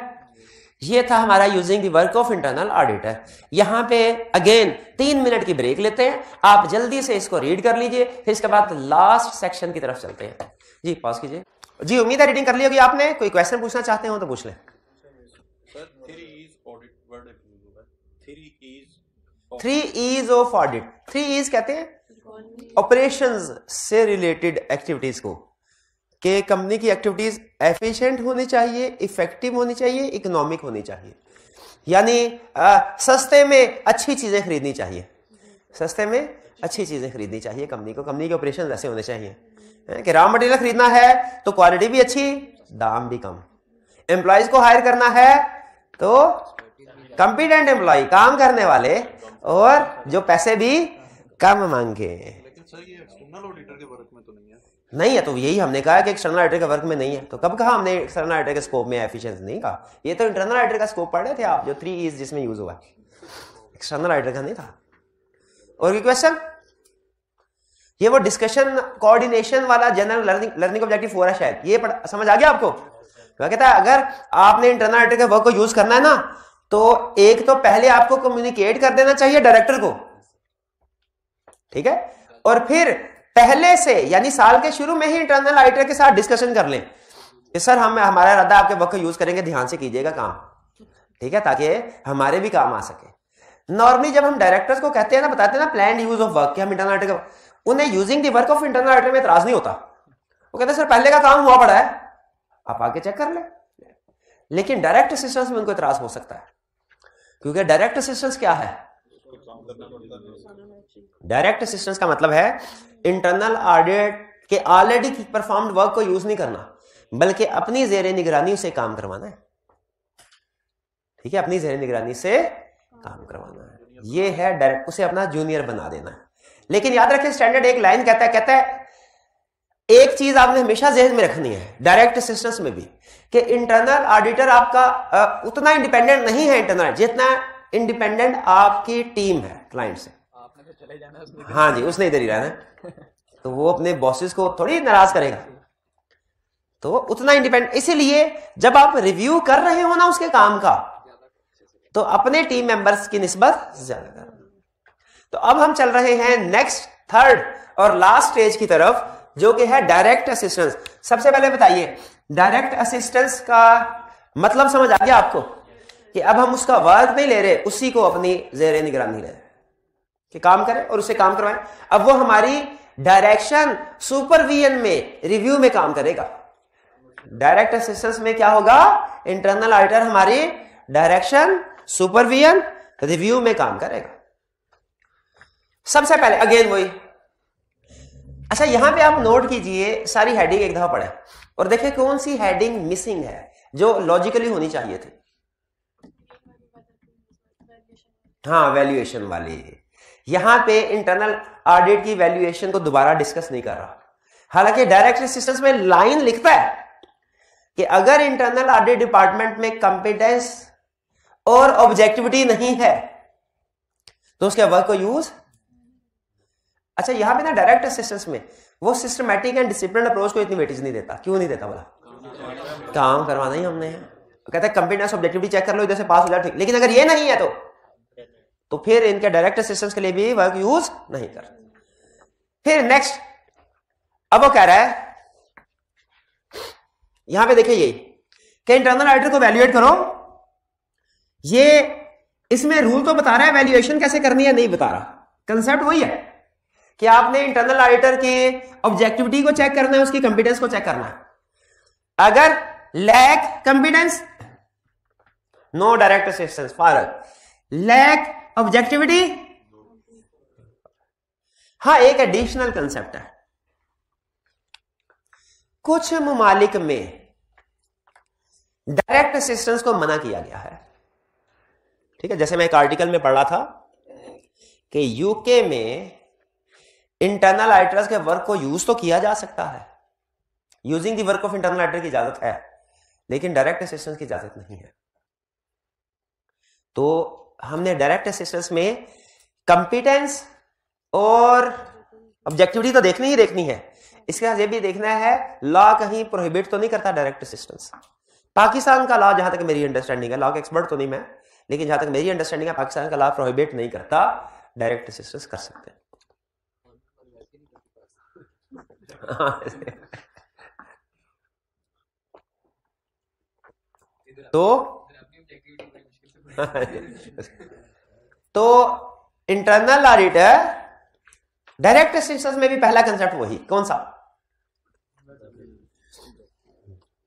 ये था हमारा using the work of internal auditor. यहां पे अगेन 3 मिनट की ब्रेक लेते हैं, आप जल्दी से इसको रीड कर लीजिए, फिर इसके बाद लास्ट सेक्शन की तरफ चलते हैं। जी पॉज कीजिए। जी उम्मीद है रीडिंग कर ली होगी आपने। कोई क्वेश्चन पूछना चाहते हो तो पूछ लें। 3 E's ऑफ ऑडिट। 3 E's कहते हैं ऑपरेशंस से रिलेटेड एक्टिविटीज को, कि कंपनी की एक्टिविटीज एफिशिएंट होनी चाहिए, इफेक्टिव होनी चाहिए, इकोनॉमिक होनी चाहिए। यानी सस्ते में अच्छी चीजें खरीदनी चाहिए, सस्ते में अच्छी चीजें खरीदनी चाहिए कंपनी को। कंपनी के ऑपरेशन ऐसे होने चाहिए कि रॉ मटेरियल खरीदना है तो क्वालिटी भी अच्छी, दाम भी कम। एम्प्लॉयज को हायर करना है तो कॉम्पिटेंट एम्प्लॉय, काम करने वाले, और जो पैसे भी कम मांगे। लेकिन सर ये एक्सटर्नल ऑडिटर के वर्क में तो नहीं है। नहीं है, तो यही हमने कहा कि एक्सटर्नल ऑडिटर के वर्क में नहीं है। तो कब कहा हमने एक्सटर्नल ऑडिटर के स्कोप में एफिशिएंसी? नहीं कहा, ये तो इंटरनल ऑडिटर का स्कोप पढ़ रहे थे आप, जो 3 E's जिसमें यूज हुआ, एक्सटर्नल ऑडिटर का नहीं था। और कोई क्वेश्चन? ये वो डिस्कशन कोऑर्डिनेशन वाला जनरल लर्निंग ऑब्जेक्टिव 4 है शायद, ये समझ आ गया आपको? क्या कहता है, अगर आपने इंटरनल ऑडिटर के वर्क को यूज करना है ना, तो एक तो पहले आपको कम्युनिकेट कर देना चाहिए डायरेक्टर को, ठीक है, और फिर पहले से यानी साल के शुरू में ही इंटरनल ऑडिटर के साथ डिस्कशन कर लें कि सर हम हमारा इरादा आपके वर्क को यूज करेंगे, ध्यान से कीजिएगा काम, ठीक है, ताकि हमारे भी काम आ सके। नॉर्मली जब हम डायरेक्टर्स को कहते हैं ना, बताते हैं ना प्लान यूज ऑफ वर्क, कि हम इंटरनल ऑडिटर, उन्हें using the work of internal auditor में इतराज नहीं होता। वो कहते हैं सर पहले का काम हुआ पड़ा है, आप आके चेक कर ले। लेकिन डायरेक्ट असिस्टेंस में उनको इतराज हो सकता है, क्योंकि डायरेक्ट असिस्टेंस क्या है? डायरेक्ट असिस्टेंस का मतलब है इंटरनल ऑडिट के ऑलरेडी परफॉर्म्ड वर्क को यूज नहीं करना, बल्कि अपनी ज़ेरे निगरानी से काम करवाना है, ठीक है, अपनी ज़ेरे निगरानी से काम करवाना है। ये है डायरेक्ट, उसे अपना जूनियर बना देना है। लेकिन याद रखें स्टैंडर्ड एक लाइन कहता है एक चीज आपने हमेशा ज़हन में रखनी है डायरेक्ट असिस्टेंस में भी, कि इंटरनल ऑडिटर आपका उतना इंडिपेंडेंट नहीं है इंटरनल, जितना इंडिपेंडेंट आपकी टीम है क्लाइंट से। आपने तो चले जाना, हाँ जी, उसने इधर ही रहना, तो वो अपने बॉसेस को थोड़ी नाराज करेगा, तो उतना इंडिपेंडेंट। इसीलिए जब आप रिव्यू कर रहे हो ना उसके काम का, तो अपने टीम मेंबर्स की निस्बत ज्यादा करना। तो अब हम चल रहे हैं नेक्स्ट, थर्ड और लास्ट स्टेज की तरफ, जो कि है डायरेक्ट असिस्टेंस। सबसे पहले बताइए डायरेक्ट असिस्टेंस का मतलब समझ आ गया आपको? कि अब हम उसका वर्क नहीं ले रहे, उसी को अपनी ज़ेरे निगरानी ले रहे कि काम करे और उससे काम करवाएं। अब वो हमारी डायरेक्शन सुपरविजन में, रिव्यू में काम करेगा। डायरेक्ट असिस्टेंस में क्या होगा? इंटरनल ऑडिटर हमारी डायरेक्शन, सुपरविजन, रिव्यू में काम करेगा। सबसे पहले अगेन वही, अच्छा यहां पे आप नोट कीजिए, सारी हेडिंग एक दफा पढ़े और देखें कौन सी हेडिंग मिसिंग है जो लॉजिकली होनी चाहिए थी। हाँ, वैल्यूएशन वाली। यहां पे इंटरनल ऑडिट की वैल्यूएशन को दोबारा डिस्कस नहीं कर रहा, हालांकि डायरेक्ट असिस्टेंस में लाइन लिखता है कि अगर इंटरनल ऑडिट डिपार्टमेंट में कंपिटेंस और ऑब्जेक्टिविटी नहीं है तो उसके वर्क को यूज। अच्छा यहां पे ना डायरेक्ट असिस्टेंस में वो सिस्टमैटिक एंड डिसिप्लिन अप्रोच को इतनी वेटेज नहीं देता। क्यों नहीं देता? बोला काम करवाना ही हमने है, कहता है कंपिटेंस ऑब्जेक्टिविटी चेक कर लो, इधर से पास हो जाए ठीक, लेकिन अगर ये नहीं है तो फिर इनके डायरेक्ट असिस्टेंस के लिए भी वर्क यूज नहीं कर। फिर नेक्स्ट, अब वो कह रहा है यहां पे देखिए ये कि इंटरनल ऑडिटर को वैल्यूएट करो। ये इसमें रूल तो बता रहा है, वैल्यूएशन कैसे करनी है नहीं बता रहा। कंसेप्ट वही है कि आपने इंटरनल ऑडिटर की ऑब्जेक्टिविटी को चेक करना है, उसकी कंपिटेंस को चेक करना है। अगर lack competence, no direct assistance. For lack objectivity, हाँ एक एडिशनल कंसेप्ट है, कुछ ममालिक में डायरेक्ट असिस्टेंस को मना किया गया है, ठीक है। जैसे मैं एक आर्टिकल में पढ़ रहा था कि यूके में इंटरनल ऑडिटर्स के वर्क को यूज तो किया जा सकता है, using the work of internal auditor की इजाजत है, लेकिन डायरेक्ट असिस्टेंस की इजाजत नहीं है। तो हमने डायरेक्ट असिस्टेंस में कंपिटेंस और ऑब्जेक्टिविटी तो देखनी ही देखनी है, इसके साथ ये भी देखना है लॉ कहीं प्रोहिबिट तो नहीं करता डायरेक्ट असिस्टेंस। पाकिस्तान का लॉ, जहां तक मेरी अंडरस्टैंडिंग है, लॉ का एक्सपर्ट तो नहीं मैं, लेकिन जहां तक मेरी अंडरस्टैंडिंग है पाकिस्तान का लॉ प्रोहिबिट नहीं करता, डायरेक्ट असिस्टेंस कर सकते हैं। तो इंटरनल ऑडिटर डायरेक्ट असिस्टेंस में भी पहला कंसेप्ट वही, कौन सा?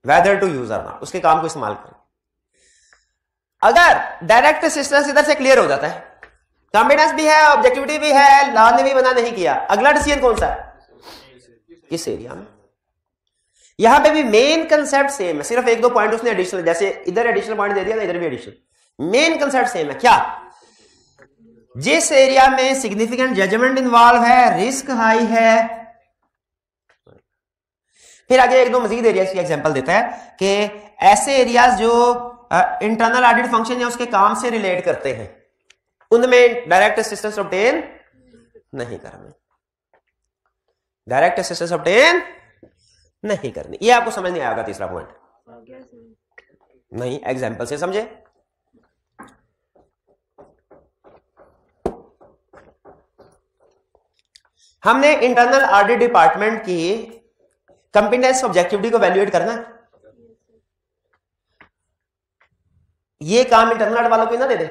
वेदर टू यूज और नॉट, उसके काम को इस्तेमाल करें। अगर डायरेक्ट असिस्टेंस इधर से क्लियर हो जाता है, कॉम्पिटेंस भी है, ऑब्जेक्टिविटी भी है, लॉ ने भी मना नहीं किया, अगला डिसीजन कौन सा है? किस एरिया में? यहां पे भी मेन कंसेप्ट सेम है, सिर्फ एक दो पॉइंट उसने एडिशनल, जैसे इधर एडिशनल पॉइंट दे दिया ना, इधर भी एडिशनल, मेन कंसेप्ट सेम है। क्या? जिस एरिया में सिग्निफिकेंट जजमेंट इन्वॉल्व है, रिस्क हाई है। फिर आगे एक दो मजीद एरियाज की एग्जांपल देता है कि ऐसे एरियाज जो इंटरनल ऑडिट फंक्शन या उसके काम से रिलेट करते हैं, उनमें डायरेक्ट असिस्टेंस ऑब्टेन नहीं करनी, डायरेक्ट असिस्टेंस ऑब्टेन नहीं करनी। ये आपको समझ नहीं आएगा तीसरा पॉइंट, नहीं, एग्जांपल से समझे। हमने इंटरनल ऑडिट डिपार्टमेंट की कंपिटेंस ऑब्जेक्टिविटी को वैल्यूएट करना है, ये काम इंटरनल ऑडिट वालों को ना दे दे।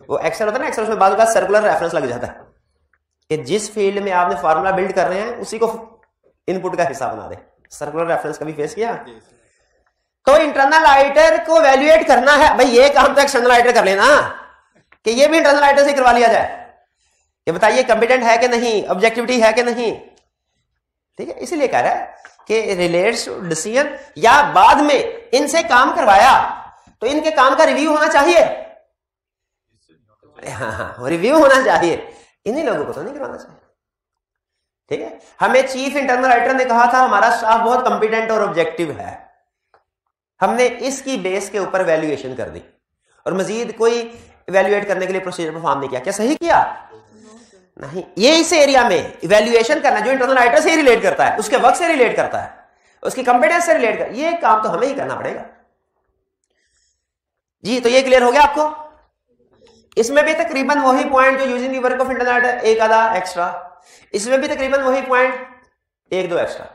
वो एक्सेल होता है ना, एक्सेल उसमें बाद का सर्कुलर रेफरेंस लग जाता है कि जिस फील्ड में आपने फार्मूला बिल्ड कर रहे हैं उसी को इनपुट का हिस्सा बना दे। सर्कुलर रेफरेंस कभी फेस किया? तो इंटरनल ऑडिटर को वैल्यूएट करना है, भाई ये काम तो एक्सटर्नल ऑडिटर कर लेना, कि ये भी इंटरनल ऑडिटर से करवा लिया जाए कि बताइए कंपिटेंट है कि नहीं, ऑब्जेक्टिविटी है कि नहीं। ठीक है, इसीलिए कह रहा है कि रिलेट्स टू डिसीजन, या बाद में इनसे काम करवाया तो इनके काम का रिव्यू होना चाहिए। हाँ, रिव्यू होना चाहिए, इन्हीं लोगों को तो नहीं करवाना चाहिए। ठीक है, हमें चीफ इंटरनल ऑडिटर ने कहा था हमारा स्टाफ बहुत कंपिटेंट और ऑब्जेक्टिव है, हमने इसकी बेस के ऊपर वैल्यूएशन कर दी और मजीद कोई वैल्यूएट करने के लिए प्रोसीजर परफॉर्म नहीं किया। क्या सही किया? नहीं। ये इस एरिया में इवैल्यूएशन करना जो इंटरनल ऑडिटर से ही रिलेट करता है, उसके वर्क से रिलेट करता है, उसकी कंपिटेंस से रिलेट कर, ये काम तो हमें ही करना पड़ेगा जी। तो ये क्लियर हो गया आपको? इसमें भी तकरीबन वही पॉइंट जो using the work of internal auditor, एक आधा एक्स्ट्रा, इसमें भी तकरीबन वही पॉइंट, एक दो एक्स्ट्रा।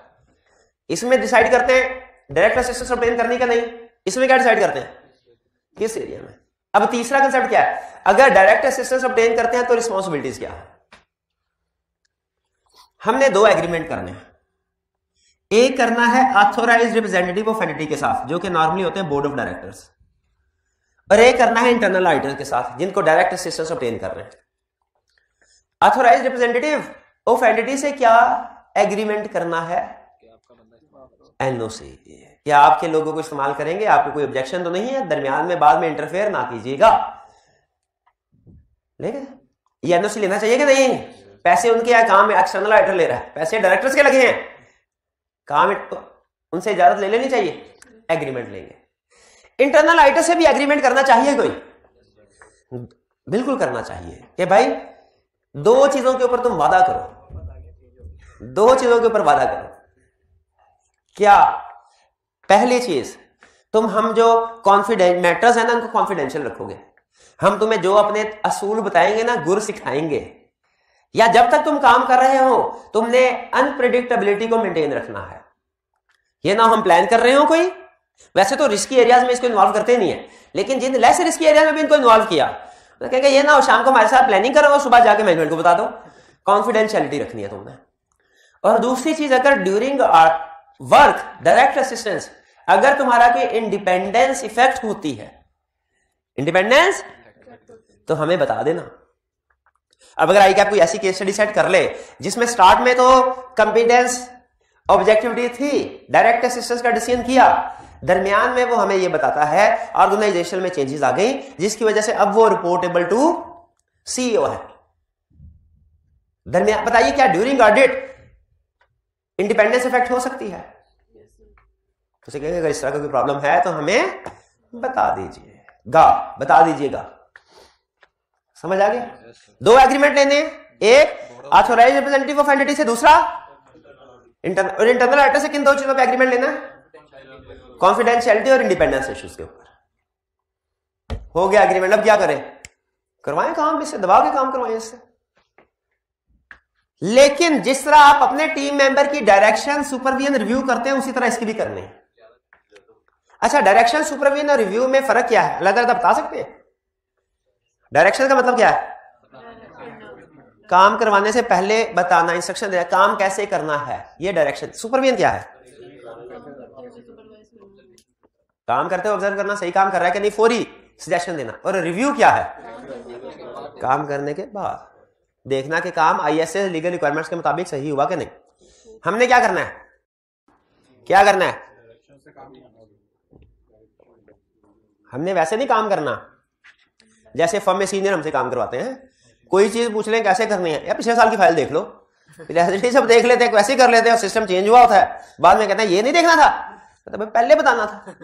इसमें डिसाइड करते हैं डायरेक्ट असिस्टेंस ऑब्टेन करने का, नहीं, इसमें क्या डिसाइड करते हैं? किस एरिया में। अब तीसरा कंसेप्ट क्या है? अगर डायरेक्ट असिस्टेंस ऑब्टेन करते हैं तो रिस्पॉन्सिबिलिटीज क्या है? हमने दो एग्रीमेंट करने हैं, एक करना है ऑथोराइज्ड रिप्रेजेंटेटिव ऑफ एंटिटी के साथ जो कि नॉर्मली होते हैं बोर्ड ऑफ डायरेक्टर्स, और एक करना है इंटरनल ऑडिटर के साथ जिनको डायरेक्ट असिस्टेंस ऑब्टेन कर रहे हैं। ऑथोराइज्ड रिप्रेजेंटेटिव ऑफ एंटिटी से क्या एग्रीमेंट करना है? एनओसी, क्या आपके लोगों को इस्तेमाल करेंगे, आपको कोई ऑब्जेक्शन तो नहीं है, दरमियान में बाद में इंटरफेयर ना कीजिएगा। लेकिन ये एनओसी लेना चाहिए कि नहीं? पैसे उनके यहाँ, काम में एक्सटर्नल ऑडिटर ले रहा है, पैसे डायरेक्टर्स के लगे हैं, काम उनसे इजाजत ले लेनी चाहिए, एग्रीमेंट लेंगे। इंटरनल ऑडिटर से भी एग्रीमेंट करना चाहिए कोई? बिल्कुल करना चाहिए कि भाई दो चीजों के ऊपर तुम वादा करो, दो चीजों के ऊपर वादा करो। क्या? पहली चीज, तुम हम जो कॉन्फिडेंट मैटर्स है ना उनको कॉन्फिडेंशियल रखोगे, हम तुम्हें जो अपने असूल बताएंगे ना, गुर सिखाएंगे, या जब तक तुम काम कर रहे हो तुमने अनप्रेडिक्टेबिलिटी को मेंटेन रखना है। ये ना हम प्लान कर रहे हो कोई, वैसे तो रिस्की एरियाज में इसको इन्वॉल्व करते नहीं है, लेकिन जिन लेस रिस्की एरिया में भी इनको इन्वॉल्व किया तो कहेंगे ये ना शाम को हमारे साथ प्लानिंग करो, सुबह जाके मैनेजमेंट को बता दो। कॉन्फिडेंशियलिटी रखनी है तुमने। और दूसरी चीज, अगर ड्यूरिंग वर्क डायरेक्ट असिस्टेंस अगर तुम्हारा कोई इंडिपेंडेंस इफेक्ट होती है, इंडिपेंडेंस, तो हमें बता देना। अब अगर ICAP कोई ऐसी केस स्टडी सेट कर ले जिसमें स्टार्ट में तो कंपिटेंस ऑब्जेक्टिविटी थी, डायरेक्ट असिस्टेंस का डिसीजन किया, दरमियान में वो हमें ये बताता है ऑर्गेनाइजेशन में चेंजेस आ गई जिसकी वजह से अब वो रिपोर्टेबल टू CEO है। दरमियान बताइए क्या ड्यूरिंग ऑडिट इंडिपेंडेंस इफेक्ट हो सकती है? तो उसे कहेंगे अगर इस तरह का कोई प्रॉब्लम है तो हमें बता दीजिएगा। समझ आ गया? दो एग्रीमेंट लेने, एक ऑथोराइज्ड रिप्रेजेंटेटिव ऑफ एंटिटी से, दूसरा इंटरनल ऑडिटर से। किन दो चीजों पे एग्रीमेंट लेना है? कॉन्फिडेंशियलिटी और इंडिपेंडेंस इश्यूज के ऊपर। हो गया एग्रीमेंट, अब क्या करें? करवाएं काम, इससे दबा के काम करवाएं इससे। लेकिन जिस तरह आप अपने टीम मेंबर की डायरेक्शन, सुपरविजन, रिव्यू करते हैं उसी तरह इसकी भी करनी है। अच्छा, डायरेक्शन, सुपरविजन और रिव्यू में फर्क क्या है? अलग अलग बता सकते हैं? डायरेक्शन का मतलब क्या है? काम करवाने से पहले बताना, इंस्ट्रक्शन देना, काम कैसे करना है, ये डायरेक्शन। सुपरविजन क्या है? काम करते हुए ऑब्जर्व करना, सही काम कर रहा है कि नहीं, फौरी सजेशन देना। और रिव्यू क्या है? काम करने के बाद देखना कि काम आईएसए लीगल रिक्वायरमेंट्स के मुताबिक सही हुआ कि नहीं। हमने क्या करना है? क्या करना है? हमने वैसे नहीं काम करना जैसे फर्म में सीनियर हमसे काम करवाते हैं। कोई चीज पूछ लें कैसे करनी है, या पिछले साल की फाइल देख लो, सब देख लेते हैं, वैसे कर लेते हैं, सिस्टम चेंज हुआ होता है, बाद में कहते हैं ये नहीं देखना था, तो पहले बताना था,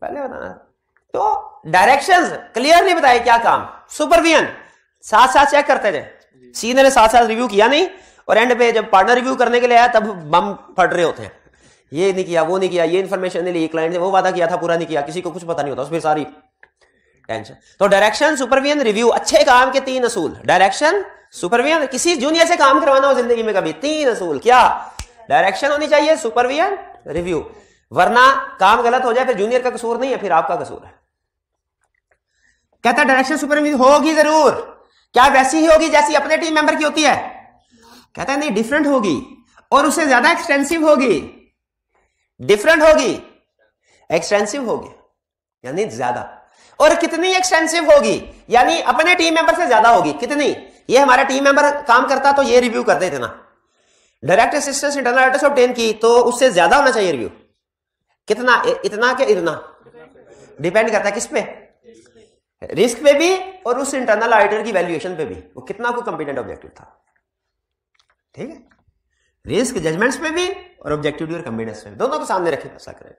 पहले बताना था। तो डायरेक्शंस क्लियरली बताए क्या काम। सुपरविजन साथ साथ चेक करते थे, सीनियर ने साथ साथ रिव्यू किया नहीं, और एंड पे जब पार्टनर रिव्यू करने के लिए आया तब बम फट रहे होते हैं, ये नहीं किया, वो नहीं किया, ये इन्फॉर्मेशन नहीं ली, क्लाइंट ने वो वादा किया था पूरा नहीं किया, किसी को कुछ पता नहीं होता, फिर सारी टेंशन। तो डायरेक्शन, सुपरविजन, रिव्यू, अच्छे काम के 3 असूल। डायरेक्शन, सुपरविजन, किसी जूनियर से काम करवाना हो जिंदगी में कभी, 3 असूल क्या? डायरेक्शन होनी चाहिए, सुपरविजन, रिव्यू, वरना काम गलत हो जाए फिर जूनियर का कसूर नहीं है, फिर आपका कसूर है। कहता डायरेक्शन सुपरविजन होगी जरूर, क्या वैसी ही होगी जैसी अपने टीम मेंबर की होती है? कहता है नहीं, डिफरेंट होगी, और उससे ज्यादा एक्सटेंसिव होगी। डिफरेंट होगी, एक्सटेंसिव होगी, यानी ज्यादा। और कितनी एक्सटेंसिव होगी? यानी अपने टीम मेंबर से ज्यादा होगी। कितनी? ये हमारा टीम मेंबर काम करता तो ये रिव्यू कर देते ना, direct assistance internal auditors obtain की तो उससे ज्यादा होना चाहिए रिव्यू। कितना? इतना के इतना? डिपेंड करता है किस पे? रिस्क पे भी और उस इंटरनल ऑडिटर की वैल्यूएशन पे भी, वो कितना कोई कॉम्पिटेंट ऑब्जेक्टिव था। ठीक है, रिस्क जजमेंट्स पे भी और ऑब्जेक्टिव और कॉम्पिटेंस पे भी, दोनों को सामने रखे फैसला करें।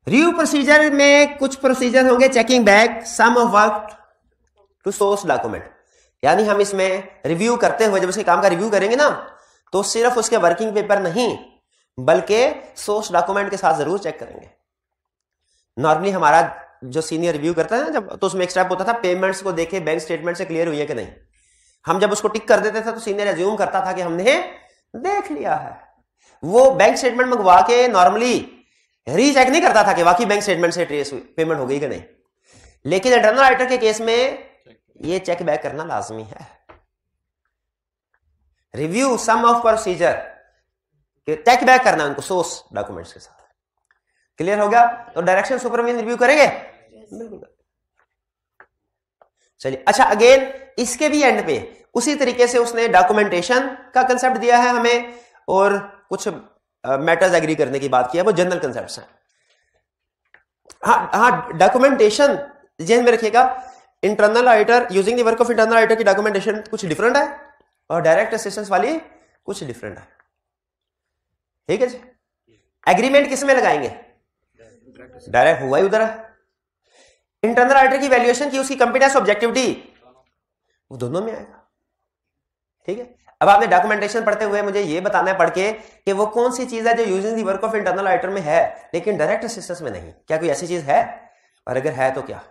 रिव्यू प्रोसीजर में कुछ प्रोसीजर होंगे, checking back some of work to source document, यानी हम इसमें रिव्यू करते हुए जब उसके काम का रिव्यू करेंगे ना, तो सिर्फ उसके वर्किंग पेपर नहीं बल्कि सोर्स डॉक्यूमेंट के साथ जरूर चेक करेंगे। नॉर्मली हमारा जो सीनियर रिव्यू करता है ना जब, तो उसमें एक स्टेप होता था पेमेंट्स को देखे बैंक स्टेटमेंट से क्लियर हुई है कि नहीं। हम जब उसको टिक कर देते थे तो सीनियर एज्यूम करता था कि हमने देख लिया है। वो बैंक स्टेटमेंट मंगवा के नॉर्मली रीचेक नहीं करता था कि वाकई बैंक स्टेटमेंट से ट्रेस पेमेंट हो गई कि नहीं, लेकिन इंटरनल ऑडिटर के केस में ये चेक बैक करना लाजमी है। Review some of procedure, check back करना उनको सोर्स डॉक्यूमेंट्स के साथ। क्लियर हो गया? तो डायरेक्शन सुपरविजन रिव्यू करेंगे बिल्कुल। चलिए, अच्छा अगेन इसके भी एंड पे उसी तरीके से उसने डॉक्यूमेंटेशन का कंसेप्ट दिया है हमें, और कुछ मैटर्स एग्री करने की बात की है, वो जनरल कंसेप्ट्स हैं। हाँ, डॉक्यूमेंटेशन ध्यान में रखिएगा, internal auditor using the work of internal auditor की डॉक्यूमेंटेशन कुछ डिफरेंट है और डायरेक्ट असिस्टेंस वाली कुछ डिफरेंट है। ठीक है जी। एग्रीमेंट किस में लगाएंगे? डायरेक्ट हुआ ही उधर है। इंटरनल ऑडिटर की वैल्यूएशन की उसकी कॉम्पिटेंस ऑब्जेक्टिविटी वो दोनों में आएगा। ठीक है, अब आपने डॉक्यूमेंटेशन पढ़ते हुए मुझे ये बताना है पढ़ के कि वो कौन सी चीज है जो using the work of internal auditor में है लेकिन डायरेक्ट असिस्टेंस में नहीं। क्या कोई ऐसी चीज है? और अगर है तो क्या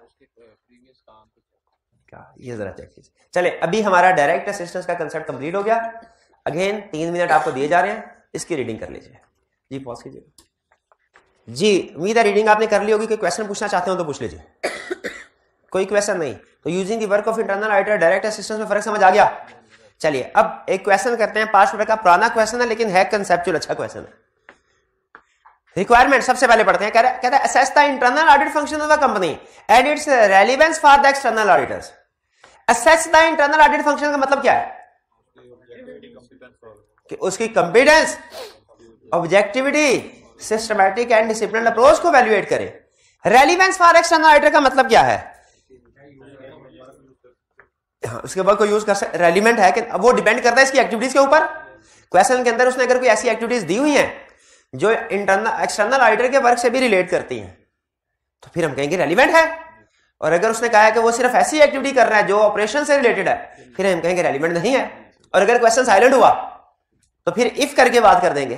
ये जरा चेक कीजिए। चले, अभी हमारा डायरेक्ट असिस्टेंस का कंसेप्ट कंप्लीट हो गया। अगेन 3 मिनट आपको दिए जा रहे हैं, इसकी रीडिंग कर लीजिए जी। पॉज कीजिए जी। उम्मीद है रीडिंग आपने कर ली होगी। कोई क्वेश्चन पूछना चाहते हो तो पूछ लीजिए। कोई क्वेश्चन नहीं तो using the work of internal auditor direct assistance में फर्क समझ आ गया। चलिए अब एक क्वेश्चन करते हैं, 5 रुपए का पुराना क्वेश्चन है लेकिन है कंसेप्चुअल अच्छा क्वेश्चन है। रिक्वायरमेंट सबसे पहले पढ़ते हैं। कहता है assess the internal audit function of the company and it's relevance for the external auditors. Assess the internal audit function का मतलब क्या है? कि उसकी competence, objectivity, systematic and discipline approach को वैल्यूएट करे। रेलेवेंस फॉर एक्सटर्नल ऑडिटर का मतलब क्या है? हाँ, उसके बाद कोई यूज कर सकते, रेलिवेंट है कि वो डिपेंड करता है इसकी एक्टिविटीज के ऊपर। क्वेश्चन के अंदर उसने अगर कोई ऐसी एक्टिविटीज दी हुई हैं जो इंटरनल एक्सटर्नल ऑडिटर के वर्क से भी रिलेट करती हैं तो फिर हम कहेंगे रेलिवेंट है। और अगर उसने कहा है कि वो सिर्फ ऐसी एक्टिविटी कर रहा है जो ऑपरेशन से रिलेटेड है फिर हम कहेंगे रेलिवेंट नहीं है। और अगर क्वेश्चन साइलेंट हुआ तो फिर इफ करके बात कर देंगे।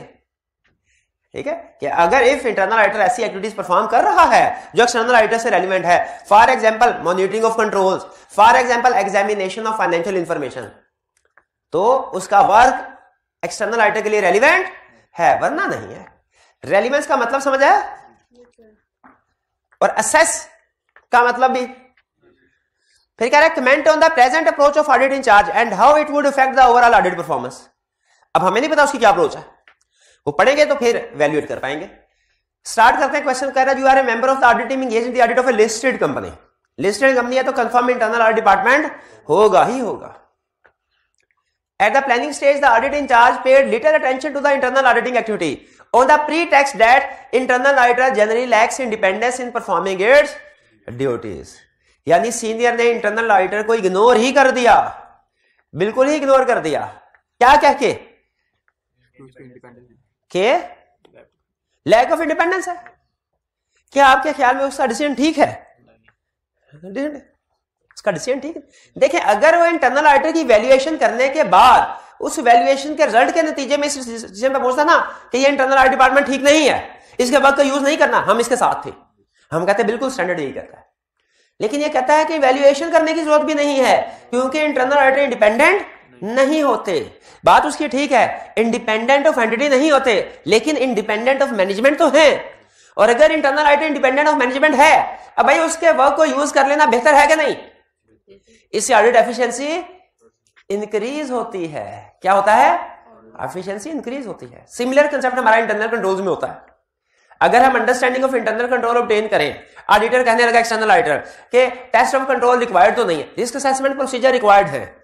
ठीक है, कि अगर इफ इंटरनल ऑडिटर ऐसी एक्टिविटीज परफॉर्म कर रहा है जो एक्सटर्नल ऑडिटर से रेलिवेंट है, for example monitoring of controls, for example examination of financial information, तो उसका वर्क एक्सटर्नल ऑडिटर के लिए रेलिवेंट है, वरना नहीं है। रेलिवेंस का मतलब समझ आया? और असेस का मतलब भी फिर कह रहा है comment on the present approach of audit in charge and how it would effect the overall audit performance. अब हमें नहीं पता उसकी क्या अप्रोच है, वो पढ़ेंगे तो फिर वैल्यूएट कर पाएंगे। स्टार्ट करते हैं। क्वेश्चन कह रहा है you are a member of the audit team engaged in the audit of a listed company. Listed company है तो कंफर्म इंटरनल ऑडिट डिपार्टमेंट होगा ही होगा। At the planning stage, the audit in charge paid little attention to the internal auditing activity on the pretext that internal auditor generally lacks independence in performing its duties. यानी सीनियर ने इंटरनल ऑडिटर को इग्नोर ही कर दिया, बिल्कुल ही इग्नोर कर दिया। क्या कह के लैक ऑफ इंडिपेंडेंस है। क्या आपके ख्याल में उसका डिसीजन ठीक है? उसका डिसीजन ठीक है। देखें, अगर वो इंटरनल ऑडिटर की वैल्यूएशन करने के बाद उस वैल्यूएशन के रिजल्ट के नतीजे में इस डिसीजन पे पहुंचता ना कि ये इंटरनल ऑडिट डिपार्टमेंट ठीक नहीं है, इसके वक्त का यूज नहीं करना, हम इसके साथ थे। हम कहते हैं बिल्कुल स्टैंडर्ड यही कहता है। लेकिन ये कहता है कि वैल्यूएशन करने की जरूरत भी नहीं है क्योंकि इंटरनल ऑडिटर इंडिपेंडेंट नहीं होते। बात उसकी ठीक है, इंडिपेंडेंट ऑफ एंटिटी नहीं होते, लेकिन इंडिपेंडेंट ऑफ मैनेजमेंट तो है। और अगर internal auditor independent of management है, अब भाई उसके वर्क को यूज कर लेना बेहतर है कि नहीं? इससे ऑडिट एफिशिएंसी इंक्रीज होती है। क्या होता है? एफिशिएंसी इंक्रीज होती है। सिमिलर कंसेप्ट हमारा इंटरनल कंट्रोल्स में होता है। अगर हम understanding of internal control obtain करें, ऑडिटर कहने लगा एक्सटर्नल ऑडिटर के टेस्ट ऑफ कंट्रोल रिक्वायर्ड तो नहीं है, रिस्क असेसमेंट प्रोसीजर रिक्वायर्ड है,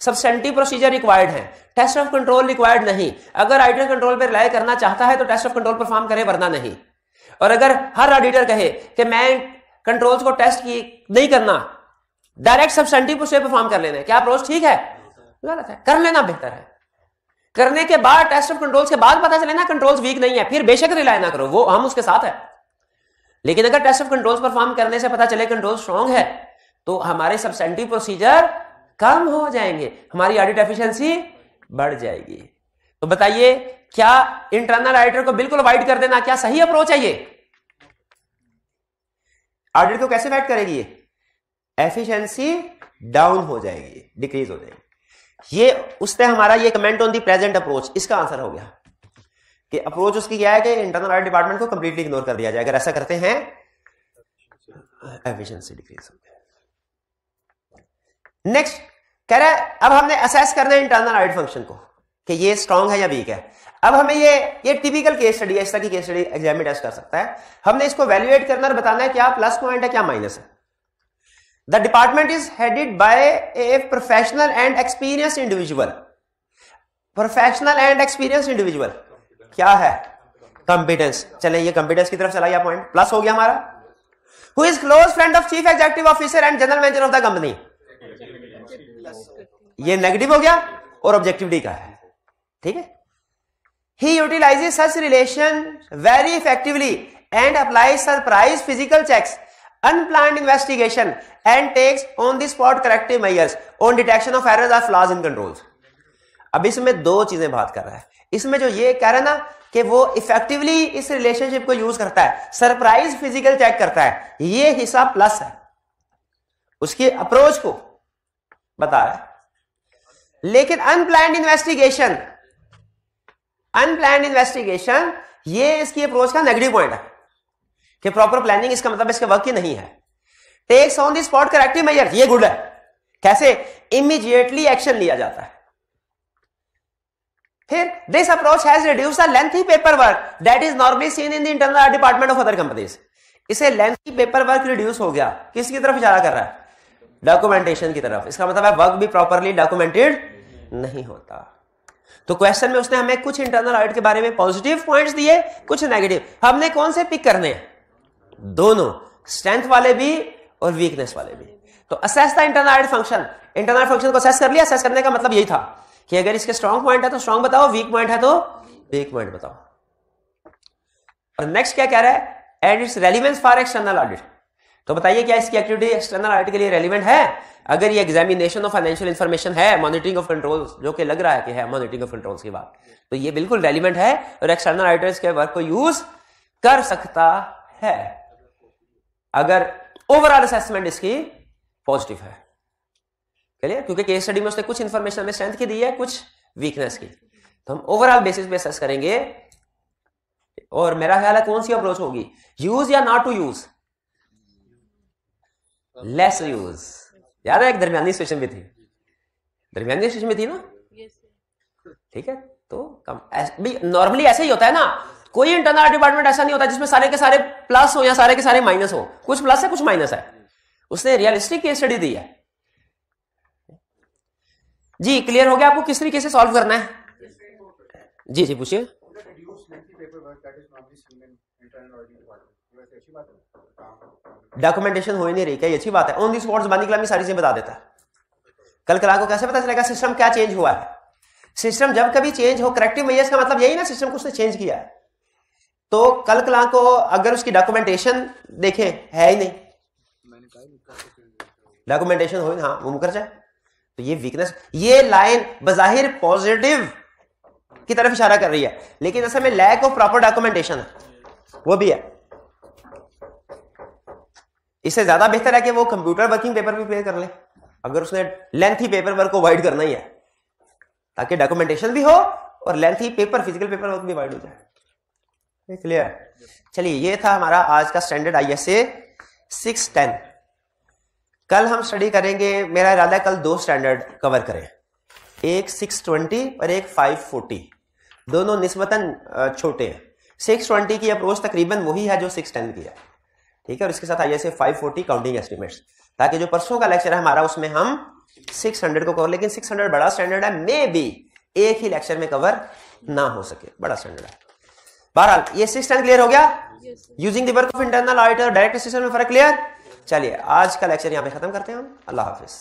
सब्सटेंटिव प्रोसीजर रिक्वायर्ड है, टेस्ट ऑफ कंट्रोल रिक्वायर्ड नहीं। अगर ऑडिटर कंट्रोल पर रिलाय करना चाहता है तो टेस्ट ऑफ कंट्रोल परफॉर्म करे, वरना नहीं। और अगर हर ऑडिटर कहे कि मैं कंट्रोल्स को टेस्ट की नहीं करना, डायरेक्ट सब्सटेंटिव प्रोसीजर परफॉर्म कर लेना है, क्या अप्रोच ठीक है? गलत है। कर लेना बेहतर है। करने के बाद टेस्ट ऑफ कंट्रोल्स के बाद पता चले ना कंट्रोल्स वीक नहीं है, फिर बेशक रिलाय ना करो, वो हम उसके साथ है। लेकिन अगर टेस्ट ऑफ कंट्रोल्स परफॉर्म करने से पता चले कंट्रोल स्ट्रांग है तो हमारे सब्सटेंटिव प्रोसीजर कम हो जाएंगे, हमारी ऑडिट एफिशिएंसी बढ़ जाएगी। तो बताइए, क्या इंटरनल ऑडिटर को बिल्कुल अवॉइड कर देना क्या सही अप्रोच है? ये ऑडिट को कैसे अफेक्ट करेगी? ये एफिशिएंसी डाउन हो जाएगी, डिक्रीज हो जाएगी। ये उसने हमारा ये comment on the present approach, इसका आंसर हो गया कि अप्रोच उसकी क्या है कि इंटरनल ऑडिट डिपार्टमेंट को कंप्लीटली इग्नोर कर दिया जाए। अगर ऐसा करते हैं एफिशिएंसी डिक्रीज हो जाए। नेक्स्ट कह रहा है अब हमने असेस करना है इंटरनल ऑडिट फंक्शन को कि ये स्ट्रांग है या वीक है। अब हमें ये टिपिकल केस स्टडी है, इस तरह की केस स्टडी एग्जाम में टेस्ट कर सकता है। हमने इसको वैल्यूएट करना और बताना है क्या प्लस पॉइंट है क्या माइनस है। The department is headed by a professional and experienced individual. Professional and experienced individual क्या है? Competence। चलें ये competence की तरफ चला गया पॉइंट, प्लस हो गया हमारा। Who is close friend of chief executive officer and general manager of the company? ये नेगेटिव हो गया और ऑब्जेक्टिव डी का है, ठीक है। He utilizes such relation very effectively and applies surprise physical checks, unplanned investigation and takes on the spot corrective measures on detection of errors or flaws in controls। अब इसमें दो चीजें बात कर रहा है। इसमें जो ये कह रहा है ना कि वो इफेक्टिवली इस रिलेशनशिप को यूज करता है, सरप्राइज फिजिकल चेक करता है, ये हिस्सा प्लस है, उसकी अप्रोच को बता रहा है। लेकिन अनप्लान्ड इन्वेस्टिगेशन ये इसकी अप्रोच का नेगेटिव पॉइंट है कि प्रॉपर प्लानिंग इसका मतलब इसके वर्क की नहीं है। Takes on the spot corrective measure, ये गुड है। कैसे? इमीडिएटली एक्शन लिया जाता है। फिर this approach has reduced the lengthy paper work that is normally seen in the internal department of other companies. इसे लेंथी पेपर वर्क रिड्यूस हो गया। किसकी तरफ इशारा कर रहा है? डॉक्यूमेंटेशन की तरफ। इसका मतलब है वर्क भी प्रॉपरली डॉक्यूमेंटेड नहीं होता। तो क्वेश्चन में उसने हमें कुछ इंटरनल ऑडिट के बारे में पॉजिटिव पॉइंट्स दिए, कुछ नेगेटिव। हमने कौन से पिक करने हैं? दोनों, स्ट्रेंथ वाले भी और वीकनेस वाले भी। तो assess the internal audit function. Internal function को असेस कर लिया। असेस करने का मतलब यही था कि अगर इसके स्ट्रांग पॉइंट है तो स्ट्रांग बताओ, वीक पॉइंट है तो वीक पॉइंट बताओ। और नेक्स्ट क्या कह रहा है? And its relevance for external audit. तो बताइए क्या इसकी एक्टिविटी एक्सटर्नल ऑडिट के लिए रेलिवेंट है? अगर ये एग्जामिनेशन ऑफ फाइनेंशियल इंफॉर्मेशन है, मॉनिटरिंग ऑफ कंट्रोल्स, जो कि लग रहा है कि है मॉनिटरिंग ऑफ कंट्रोल्स की बात, तो ये बिल्कुल रेलिवेंट है और एक्सटर्नल ऑडिटर्स के वर्क को यूज कर सकता है अगर ओवरऑल असेसमेंट इसकी पॉजिटिव है। चलिए, क्योंकि केस स्टडी में उसने कुछ इंफॉर्मेशन हमें स्ट्रेंथ की दी है, कुछ वीकनेस की, तो हम ओवरऑल बेसिस पे असेस करेंगे। और मेरा ख्याल है कौन सी अप्रोच होगी? यूज या not to use? Less use, याद है एक दरमियानी सिचुएशन भी थी, दरमियानी सिचुएशन में थी ना, ठीक है। तो नॉर्मली ऐसे ही होता है ना, कोई इंटरनल डिपार्टमेंट ऐसा नहीं होता जिसमें सारे के सारे प्लस हो या सारे के सारे माइनस हो, कुछ प्लस है कुछ माइनस है। उसने रियलिस्टिक केस स्टडी दी है। जी क्लियर हो गया आपको किस तरीके से सॉल्व करना है? जी जी पूछिए। डॉक्यूमेंटेशन हो ही नहीं रही, क्या ये अच्छी बात है? ऑन दी स्पॉट ज़बानी कलामी सारी चीजें बता देता है। कल कला को कैसे पता चलेगा सिस्टम क्या चेंज हुआ है? सिस्टम जब कभी चेंज हो, करेक्टिव मेजर्स का मतलब यही ना, सिस्टम को उसने चेंज किया है। तो कल कला को अगर उसकी डॉक्यूमेंटेशन देखें है ही नहीं, डॉक्यूमेंटेशन हो हाँ वो मुकर जाए, तो ये वीकनेस, ये लाइन बजाहिर पॉजिटिव की तरफ इशारा कर रही है, लेकिन असल में लैक ऑफ प्रॉपर डॉक्यूमेंटेशन है, वो भी है। इससे ज्यादा बेहतर है कि वो कंप्यूटर वर्किंग पेपर भी प्रिपेयर कर ले, अगर उसने लेंथी पेपर वर्क को अवॉइड करना ही है, ताकि डॉक्यूमेंटेशन भी हो और lengthy paper physical paper work भी अवॉइड हो जाए। क्लियर? चलिए ये था हमारा आज का स्टैंडर्ड ISA 610। कल हम स्टडी करेंगे, मेरा इरादा है कल 2 स्टैंडर्ड कवर करें, एक 620 और एक 540, दोनों निस्बतन छोटे हैं। 620 की अप्रोच तकरीबन वही है जो 610 की है, ठीक है। और इसके साथ ISA 540 काउंटिंग एस्टिमेट्स, ताकि जो परसों का लेक्चर है हमारा उसमें हम 600 को कवर, लेकिन 600 बड़ा स्टैंडर्ड है, मे बी एक ही लेक्चर में कवर ना हो सके, बड़ा स्टैंडर्ड है। बहरहाल ये 610 क्लियर हो गया। Using the work of internal auditor direct assistant में फर्क क्लियर। चलिए आज का लेक्चर यहां पे खत्म करते हैं हम। अल्लाह हाफिज।